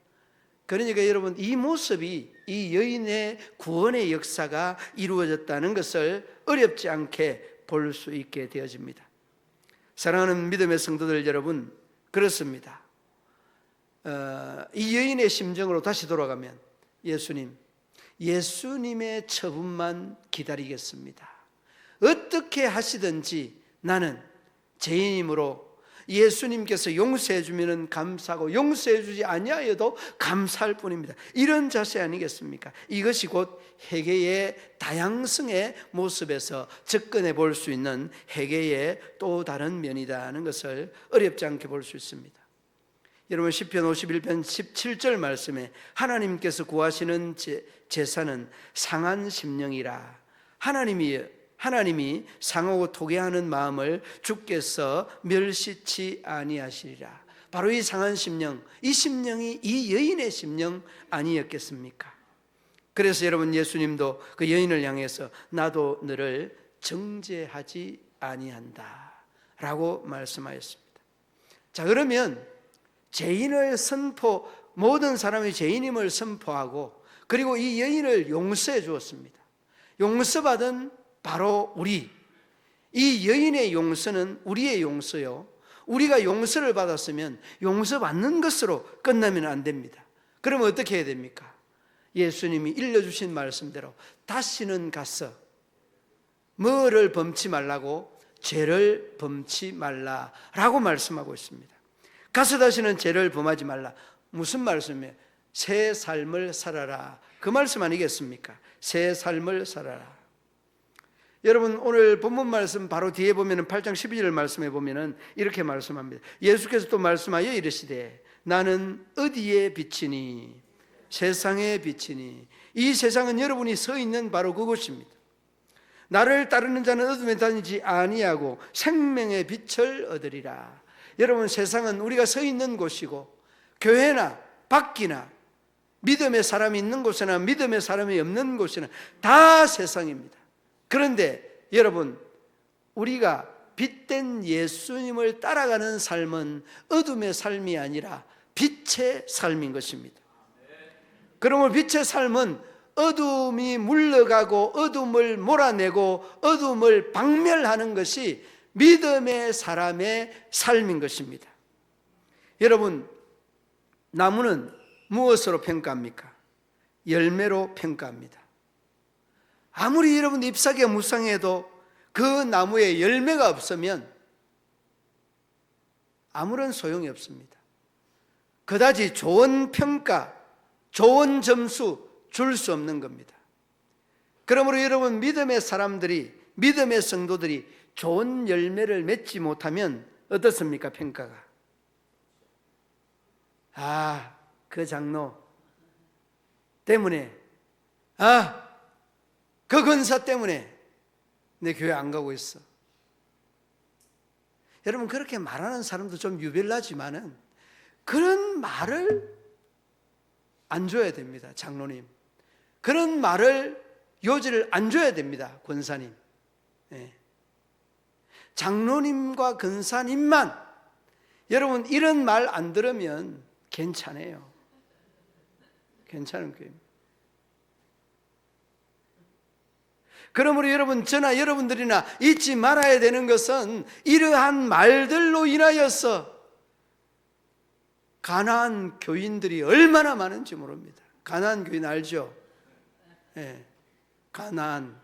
그러니까 여러분, 이 모습이 이 여인의 구원의 역사가 이루어졌다는 것을 어렵지 않게 볼 수 있게 되어집니다. 사랑하는 믿음의 성도들 여러분, 그렇습니다. 이 여인의 심정으로 다시 돌아가면, 예수님의 처분만 기다리겠습니다. 어떻게 하시든지 나는 죄인이므로 예수님께서 용서해 주면 감사하고 용서해 주지 아니하여도 감사할 뿐입니다. 이런 자세 아니겠습니까? 이것이 곧 회개의 다양성의 모습에서 접근해 볼 수 있는 회개의 또 다른 면이라는 것을 어렵지 않게 볼 수 있습니다. 여러분, 시편 51편 17절 말씀에 하나님께서 구하시는 제사는 상한 심령이라, 하나님이 상하고 토개하는 마음을 주께서 멸시치 아니하시리라. 바로 이 상한 심령, 이 심령이 이 여인의 심령 아니었겠습니까? 그래서 여러분, 예수님도 그 여인을 향해서 나도 너를 정죄하지 아니한다 라고 말씀하였습니다. 자, 그러면 죄인을 모든 사람이 죄인임을 선포하고, 그리고 이 여인을 용서해 주었습니다. 용서받은 바로 우리, 이 여인의 용서는 우리의 용서요, 우리가 용서를 받았으면 용서받는 것으로 끝나면 안 됩니다. 그러면 어떻게 해야 됩니까? 예수님이 일러주신 말씀대로 다시는 가서 뭐를 범치 말라고? 죄를 범치 말라라고 말씀하고 있습니다. 가서 다시는 죄를 범하지 말라. 무슨 말씀이에요? 새 삶을 살아라, 그 말씀 아니겠습니까? 새 삶을 살아라. 여러분, 오늘 본문 말씀 바로 뒤에 보면 8장 12절 말씀에 보면 이렇게 말씀합니다. 예수께서 또 말씀하여 이르시되 나는 어디에 비치니? 세상에 비치니. 이 세상은 여러분이 서 있는 바로 그곳입니다. 나를 따르는 자는 어둠에 다니지 아니하고 생명의 빛을 얻으리라. 여러분, 세상은 우리가 서 있는 곳이고, 교회나 밖이나 믿음의 사람이 있는 곳이나 믿음의 사람이 없는 곳이나 다 세상입니다. 그런데 여러분, 우리가 빛된 예수님을 따라가는 삶은 어둠의 삶이 아니라 빛의 삶인 것입니다. 그러므로 빛의 삶은 어둠이 물러가고 어둠을 몰아내고 어둠을 박멸하는 것이 믿음의 사람의 삶인 것입니다. 여러분, 나무는 무엇으로 평가합니까? 열매로 평가합니다. 아무리 여러분 잎사귀가 무쌍해도 그 나무에 열매가 없으면 아무런 소용이 없습니다. 그다지 좋은 평가, 좋은 점수 줄 수 없는 겁니다. 그러므로 여러분, 믿음의 사람들이, 믿음의 성도들이 좋은 열매를 맺지 못하면 어떻습니까? 평가가. 그 장로 때문에, 그 권사 때문에 내 교회 안 가고 있어. 여러분, 그렇게 말하는 사람도 좀 유별나지만은 그런 말을 안 줘야 됩니다. 장로님, 그런 말을, 요지를 안 줘야 됩니다. 권사님. 장로님과 권사님만 여러분 이런 말 안 들으면 괜찮아요. 괜찮은 거예요. 그러므로 여러분, 저나 여러분들이나 잊지 말아야 되는 것은 이러한 말들로 인하여서 가난한 교인들이 얼마나 많은지 모릅니다. 가난한 교인 알죠? 가난한,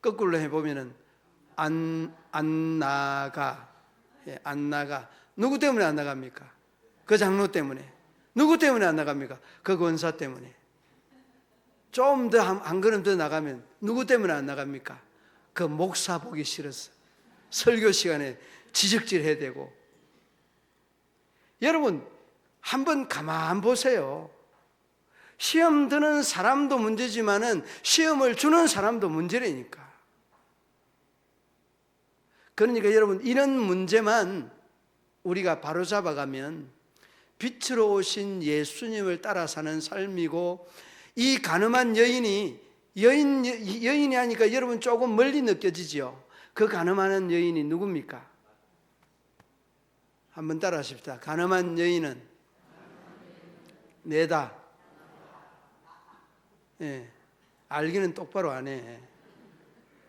거꾸로 해보면은 안 나가. 누구 때문에 안 나갑니까? 그 장로 때문에. 누구 때문에 안 나갑니까? 그 권사 때문에. 좀 더 한 걸음 더 나가면 누구 때문에 안 나갑니까? 그 목사 보기 싫어서 설교 시간에 지적질 해야 되고. 여러분, 한번 가만 보세요. 시험 드는 사람도 문제지만은 시험을 주는 사람도 문제라니까. 그러니까 여러분, 이런 문제만 우리가 바로잡아가면 빛으로 오신 예수님을 따라 사는 삶이고, 이 가늠한 여인이 하니까 여러분 조금 멀리 느껴지죠. 그 가늠하는 여인이 누굽니까? 한번 따라 하십시다. 가늠한 여인은 내다. 알기는 똑바로 안 해.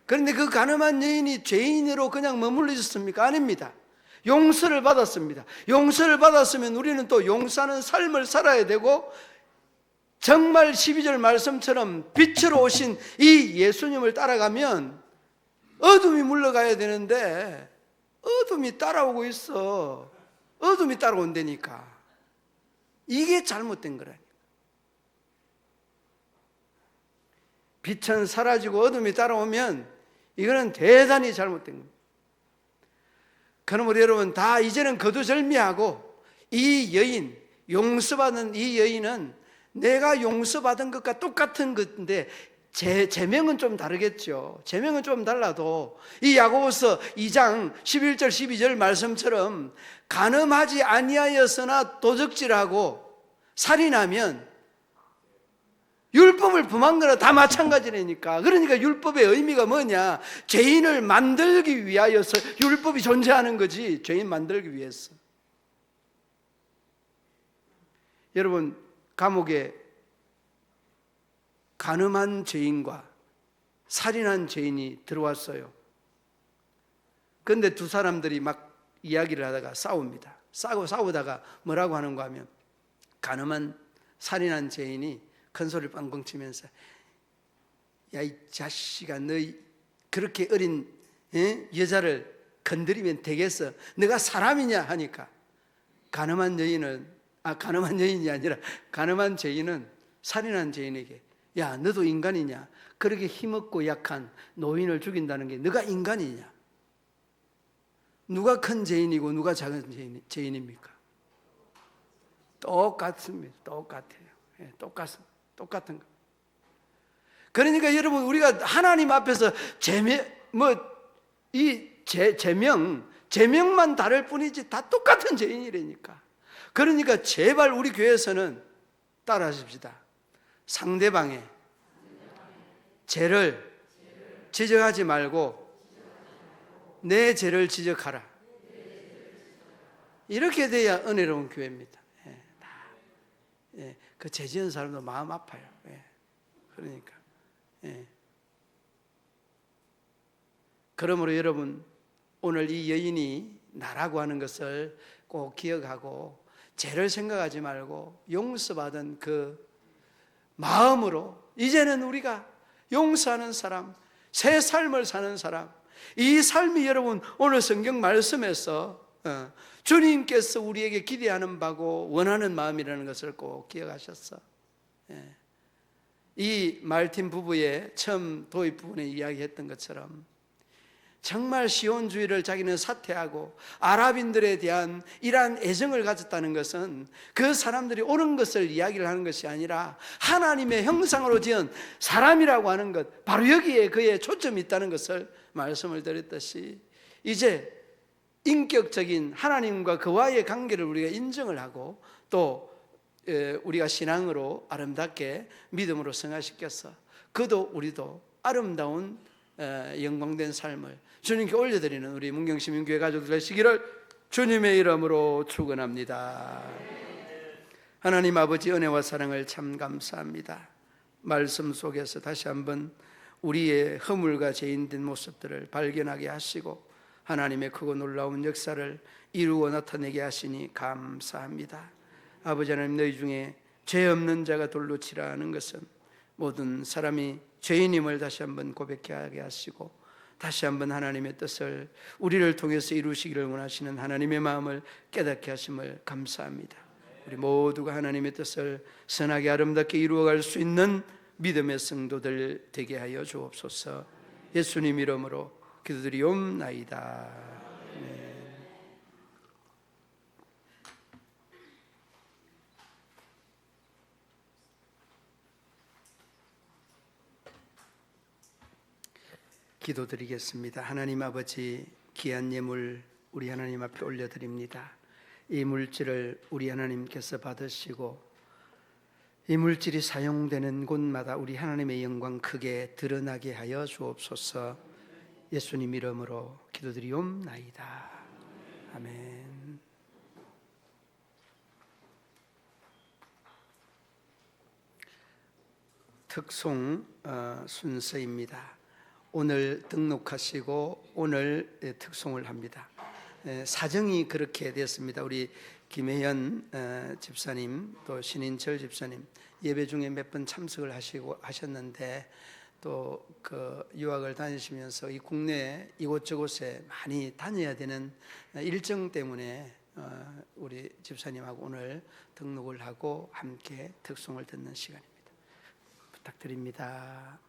그런데 그 가늠한 여인이 죄인으로 그냥 머물러 있었습니까? 아닙니다. 용서를 받았습니다. 용서를 받았으면 우리는 또 용서하는 삶을 살아야 되고, 정말 12절 말씀처럼 빛으로 오신 이 예수님을 따라가면 어둠이 물러가야 되는데 어둠이 따라오고 있어. 어둠이 따라온다니까. 이게 잘못된 거라니까. 빛은 사라지고 어둠이 따라오면 이거는 대단히 잘못된 겁니다. 그러므로 여러분, 다 이제는 거두절미하고, 이 여인, 용서받은 이 여인은 내가 용서받은 것과 똑같은 것인데 제명은 좀 다르겠죠. 제명은 좀 달라도 이 야고보서 2장 11절 12절 말씀처럼 간음하지 아니하였으나 도적질하고 살인하면 율법을 범한 거나 다 마찬가지라니까. 그러니까 율법의 의미가 뭐냐? 죄인을 만들기 위하여서 율법이 존재하는 거지. 죄인 만들기 위해서. 여러분, 감옥에 간음한 죄인과 살인한 죄인이 들어왔어요. 그런데 두 사람들이 막 이야기를 하다가 싸웁니다. 싸우다가 뭐라고 하는가 하면 간음한 살인한 죄인이 큰 소리를 빵빵 치면서 야, 이 자식아, 너희 그렇게 어린 여자를 건드리면 되겠어? 너가 사람이냐? 하니까 간음한 여인이 아니라 간음한 죄인은 살인한 죄인에게 야, 너도 인간이냐? 그렇게 힘없고 약한 노인을 죽인다는 게 너가 인간이냐? 누가 큰 죄인이고 누가 작은 죄인입니까? 똑같습니다. 똑같아요. 똑같은 거. 그러니까 여러분, 우리가 하나님 앞에서 제명만 다를 뿐이지 다 똑같은 죄인이라니까. 그러니까 제발 우리 교회에서는 따라하십시다. 상대방의 죄를 지적하지 말고 내 죄를 지적하라. 이렇게 돼야 은혜로운 교회입니다. 그 죄 지은 사람도 마음 아파요. 그러니까. 그러므로 여러분, 오늘 이 여인이 나라고 하는 것을 꼭 기억하고 죄를 생각하지 말고 용서받은 그 마음으로 이제는 우리가 용서하는 사람, 새 삶을 사는 사람, 이 삶이 여러분 오늘 성경 말씀에서 주님께서 우리에게 기대하는 바고 원하는 마음이라는 것을 꼭 기억하셨어. 이 말틴 부부의 처음 도입 부분에 이야기했던 것처럼 정말 시온주의를 자기는 사퇴하고 아랍인들에 대한 이러한 애정을 가졌다는 것은 그 사람들이 옳은 것을 이야기를 하는 것이 아니라 하나님의 형상으로 지은 사람이라고 하는 것, 바로 여기에 그의 초점이 있다는 것을 말씀을 드렸듯이 이제 인격적인 하나님과 그와의 관계를 우리가 인정을 하고 또 우리가 신앙으로 아름답게 믿음으로 승화시켜서 그도 우리도 아름다운 영광된 삶을 주님께 올려드리는 우리 문경시민교회 가족들 되시기를 주님의 이름으로 축원합니다. 하나님 아버지 은혜와 사랑을 참 감사합니다. 말씀 속에서 다시 한번 우리의 허물과 죄인된 모습들을 발견하게 하시고 하나님의 크고 놀라운 역사를 이루어 나타내게 하시니 감사합니다. 아버지 하나님, 너희 중에 죄 없는 자가 돌로 치라는 것은 모든 사람이 죄인임을 다시 한번 고백하게 하시고 다시 한번 하나님의 뜻을 우리를 통해서 이루시기를 원하시는 하나님의 마음을 깨닫게 하심을 감사합니다. 우리 모두가 하나님의 뜻을 선하게 아름답게 이루어갈 수 있는 믿음의 성도들 되게 하여 주옵소서. 예수님 이름으로 기도드리옵나이다. 기도드리겠습니다. 하나님 아버지, 귀한 예물 우리 하나님 앞에 올려드립니다. 이 물질을 우리 하나님께서 받으시고 이 물질이 사용되는 곳마다 우리 하나님의 영광 크게 드러나게 하여 주옵소서. 예수님 이름으로 기도드리옵나이다. 아멘. 특송 순서입니다. 오늘 등록하시고 오늘 특송을 합니다. 사정이 그렇게 됐습니다. 우리 김혜연 집사님 또 신인철 집사님 예배 중에 몇 번 참석을 하셨는데 또 그 유학을 다니시면서 이 국내 이곳저곳에 많이 다녀야 되는 일정 때문에 우리 집사님하고 오늘 등록을 하고 함께 특송을 듣는 시간입니다. 부탁드립니다.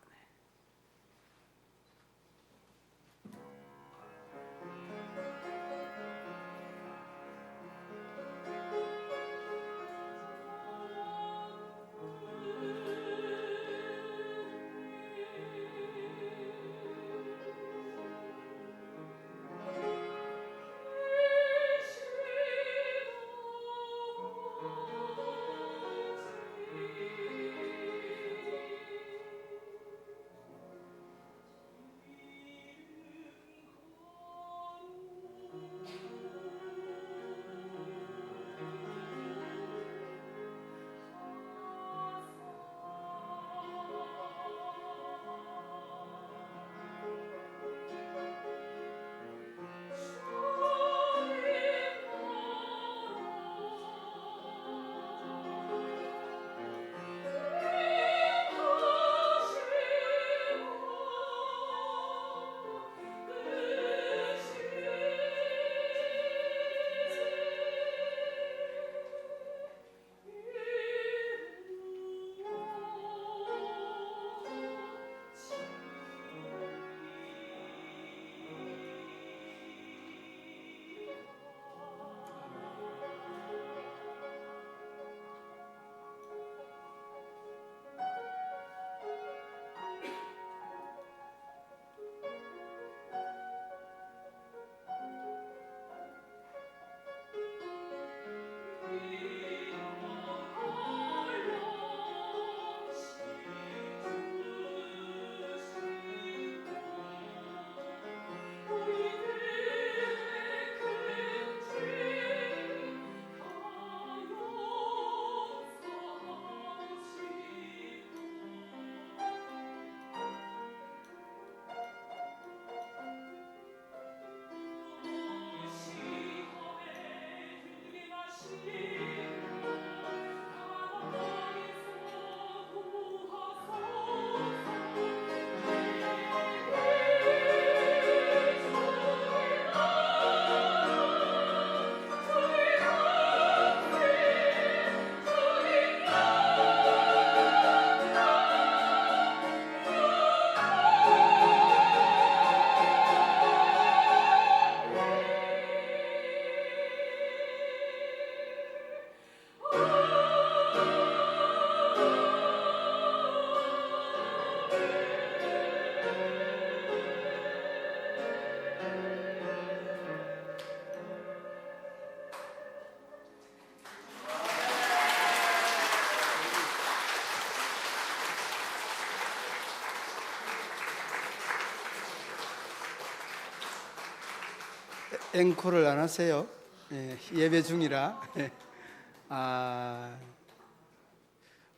앵콜을 안 하세요? 예, 예배 중이라.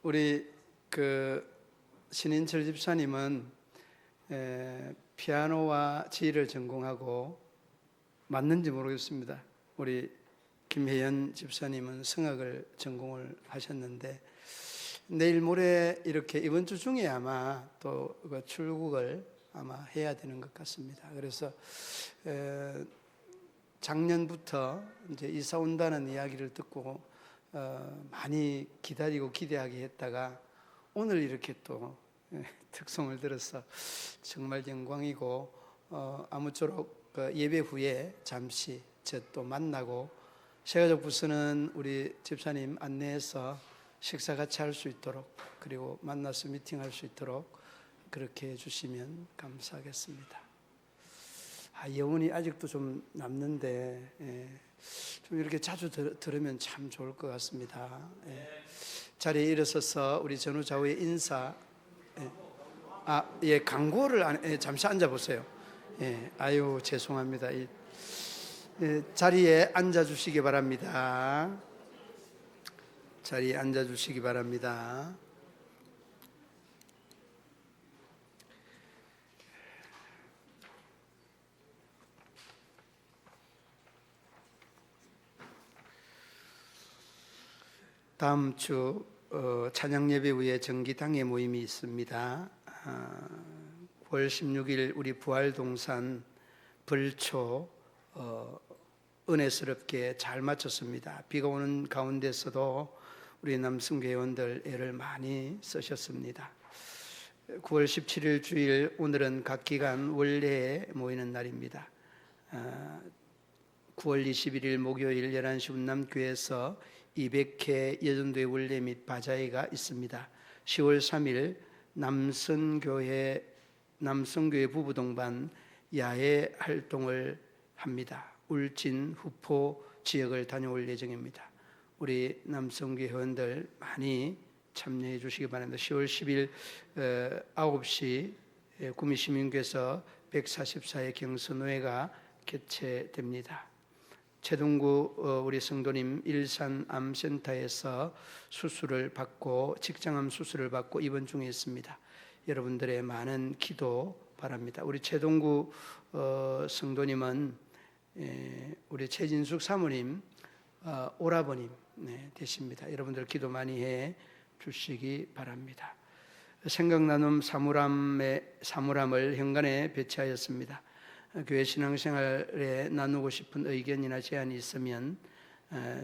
우리 그 신인철 집사님은 피아노와 지휘를 전공하고 맞는지 모르겠습니다. 우리 김혜연 집사님은 성악을 전공을 하셨는데 내일 모레 이렇게 이번 주 중에 아마 또 출국을 아마 해야 되는 것 같습니다. 그래서 작년부터 이제 이사 온다는 이야기를 듣고 많이 기다리고 기대하게 했다가 오늘 이렇게 또 특송을 들어서 정말 영광이고 아무쪼록 예배 후에 잠시 저 또 만나고 세가족 부서는 우리 집사님 안내해서 식사 같이 할 수 있도록 그리고 만나서 미팅할 수 있도록 그렇게 해주시면 감사하겠습니다. 여운이 아직도 좀 남는데 좀 이렇게 자주 들으면 참 좋을 것 같습니다. 자리에 일어서서 우리 전후 좌우의 인사. 광고를 잠시 앉아 보세요. 아유 죄송합니다. 자리에 앉아 주시기 바랍니다. 자리에 앉아 주시기 바랍니다. 다음 주 찬양 예배 후에 정기 당회 모임이 있습니다. 9월 16일 우리 부활동산 벌초 은혜스럽게 잘 마쳤습니다. 비가 오는 가운데서도 우리 남승교 회원들 애를 많이 쓰셨습니다. 9월 17일 주일 오늘은 각 기간 원래에 모이는 날입니다. 9월 21일 목요일 11시 운남교회에서 200회 여전도의 원래 및 바자회가 있습니다. 10월 3일 남성교회 부부동반 야외 활동을 합니다. 울진, 후포 지역을 다녀올 예정입니다. 우리 남성교회 회원들 많이 참여해 주시기 바랍니다. 10월 10일 9시 구미시민교회에서 144회 경선회가 개최됩니다. 최동구 우리 성도님 일산암센터에서 수술을 받고 직장암 수술을 받고 입원 중에 있습니다. 여러분들의 많은 기도 바랍니다. 우리 최동구 성도님은 우리 최진숙 사모님 오라버님 되십니다. 여러분들 기도 많이 해 주시기 바랍니다. 생각나눔 사물함을 현관에 배치하였습니다. 교회 신앙생활에 나누고 싶은 의견이나 제안이 있으면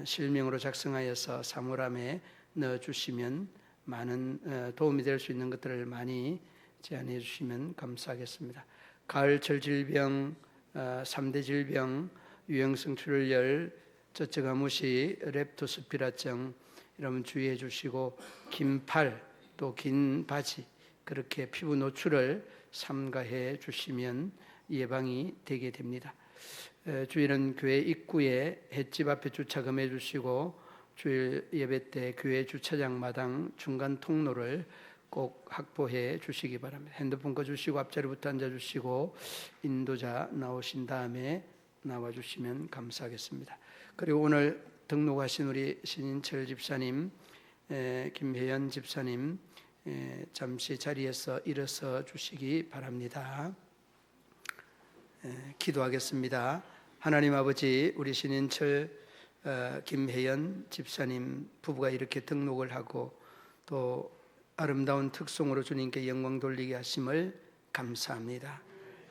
실명으로 작성하여서 사물함에 넣어주시면 많은 도움이 될 수 있는 것들을 많이 제안해 주시면 감사하겠습니다. 가을철 질병, 3대 질병, 유행성 출혈, 젖저가무시, 렙토스피라증 여러분 주의해 주시고 긴 팔, 또 긴 바지 그렇게 피부 노출을 삼가해 주시면 예방이 되게 됩니다. 주일은 교회 입구에 횟집 앞에 주차 금해 주시고 주일 예배 때 교회 주차장 마당 중간 통로를 꼭 확보해 주시기 바랍니다. 핸드폰 꺼주시고 앞자리부터 앉아주시고 인도자 나오신 다음에 나와주시면 감사하겠습니다. 그리고 오늘 등록하신 우리 신인철 집사님, 김혜연 집사님 잠시 자리에서 일어서 주시기 바랍니다. 기도하겠습니다. 하나님 아버지, 우리 신인철 김혜연 집사님 부부가 이렇게 등록을 하고 또 아름다운 특송으로 주님께 영광 돌리게 하심을 감사합니다.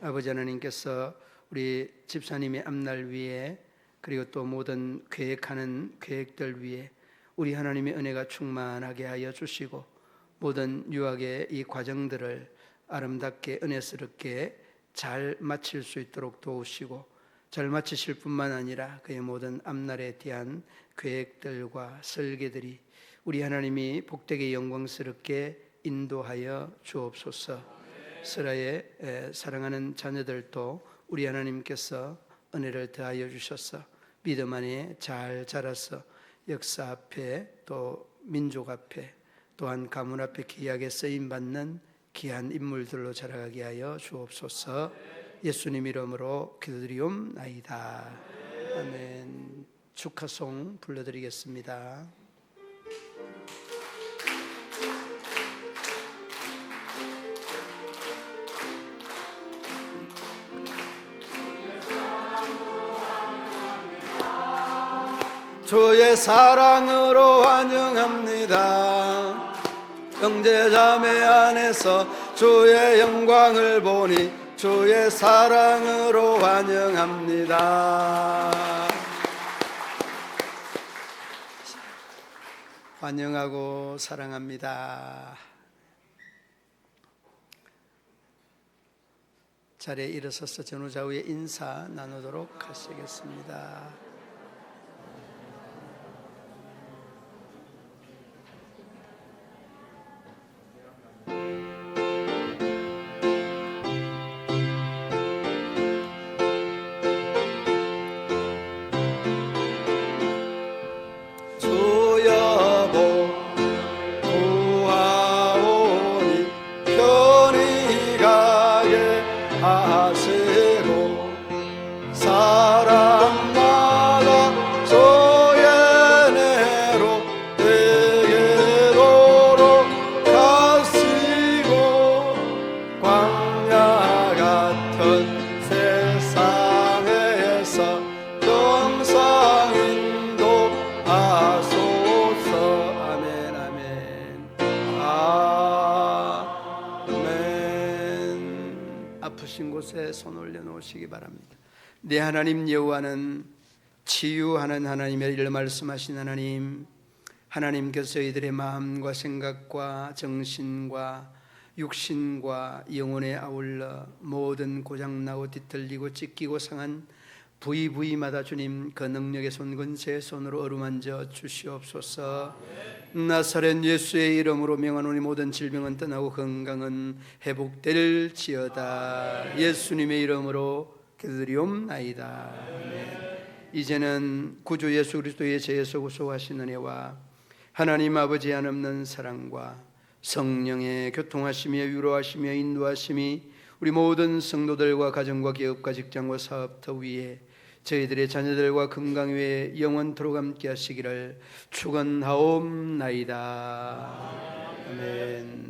아버지 하나님께서 우리 집사님의 앞날 위에 그리고 또 모든 계획하는 계획들 위에 우리 하나님의 은혜가 충만하게 하여 주시고 모든 유학의 이 과정들을 아름답게 은혜스럽게 잘 마칠 수 있도록 도우시고 잘 마치실 뿐만 아니라 그의 모든 앞날에 대한 계획들과 설계들이 우리 하나님이 복되게 영광스럽게 인도하여 주옵소서. 스라의 사랑하는 자녀들도 우리 하나님께서 은혜를 더하여 주셔서 믿음 안에 잘 자라서 역사 앞에 또 민족 앞에 또한 가문 앞에 귀하게 쓰임받는 귀한 인물들로 자라가게 하여 주옵소서. 예수님 이름으로 기도드리옵나이다. 아멘. 축하송 불러드리겠습니다. 주의 사랑으로 환영합니다. 형제자매 안에서 주의 영광을 보니 주의 사랑으로 환영합니다. 환영하고 사랑합니다. 자리에 일어서서 전후좌우의 인사 나누도록 하시겠습니다. 아프신 곳에 손 올려놓으시기 바랍니다. 내 하나님 여호와는 치유하는 하나님이라 말씀하신 하나님, 하나님께서 이들의 마음과 생각과 정신과 육신과 영혼에 아울러 모든 고장나고 뒤틀리고 찢기고 상한 부위부위마다 주님 그 능력의 손 근세의 손으로 어루만져 주시옵소서. 나사렛 예수의 이름으로 명하노니 모든 질병은 떠나고 건강은 회복될지어다. 예수님의 이름으로 기도드리옵나이다. 이제는 구주 예수 그리스도의 죄에서 구속하신 은혜와 하나님 아버지 한없는 사랑과 성령의 교통하시며 위로하시며 인도하심이 우리 모든 성도들과 가정과 기업과 직장과 사업터 위에 저희들의 자녀들과 건강 위에 영원토록 함께 하시기를 축원하옵나이다. 아멘.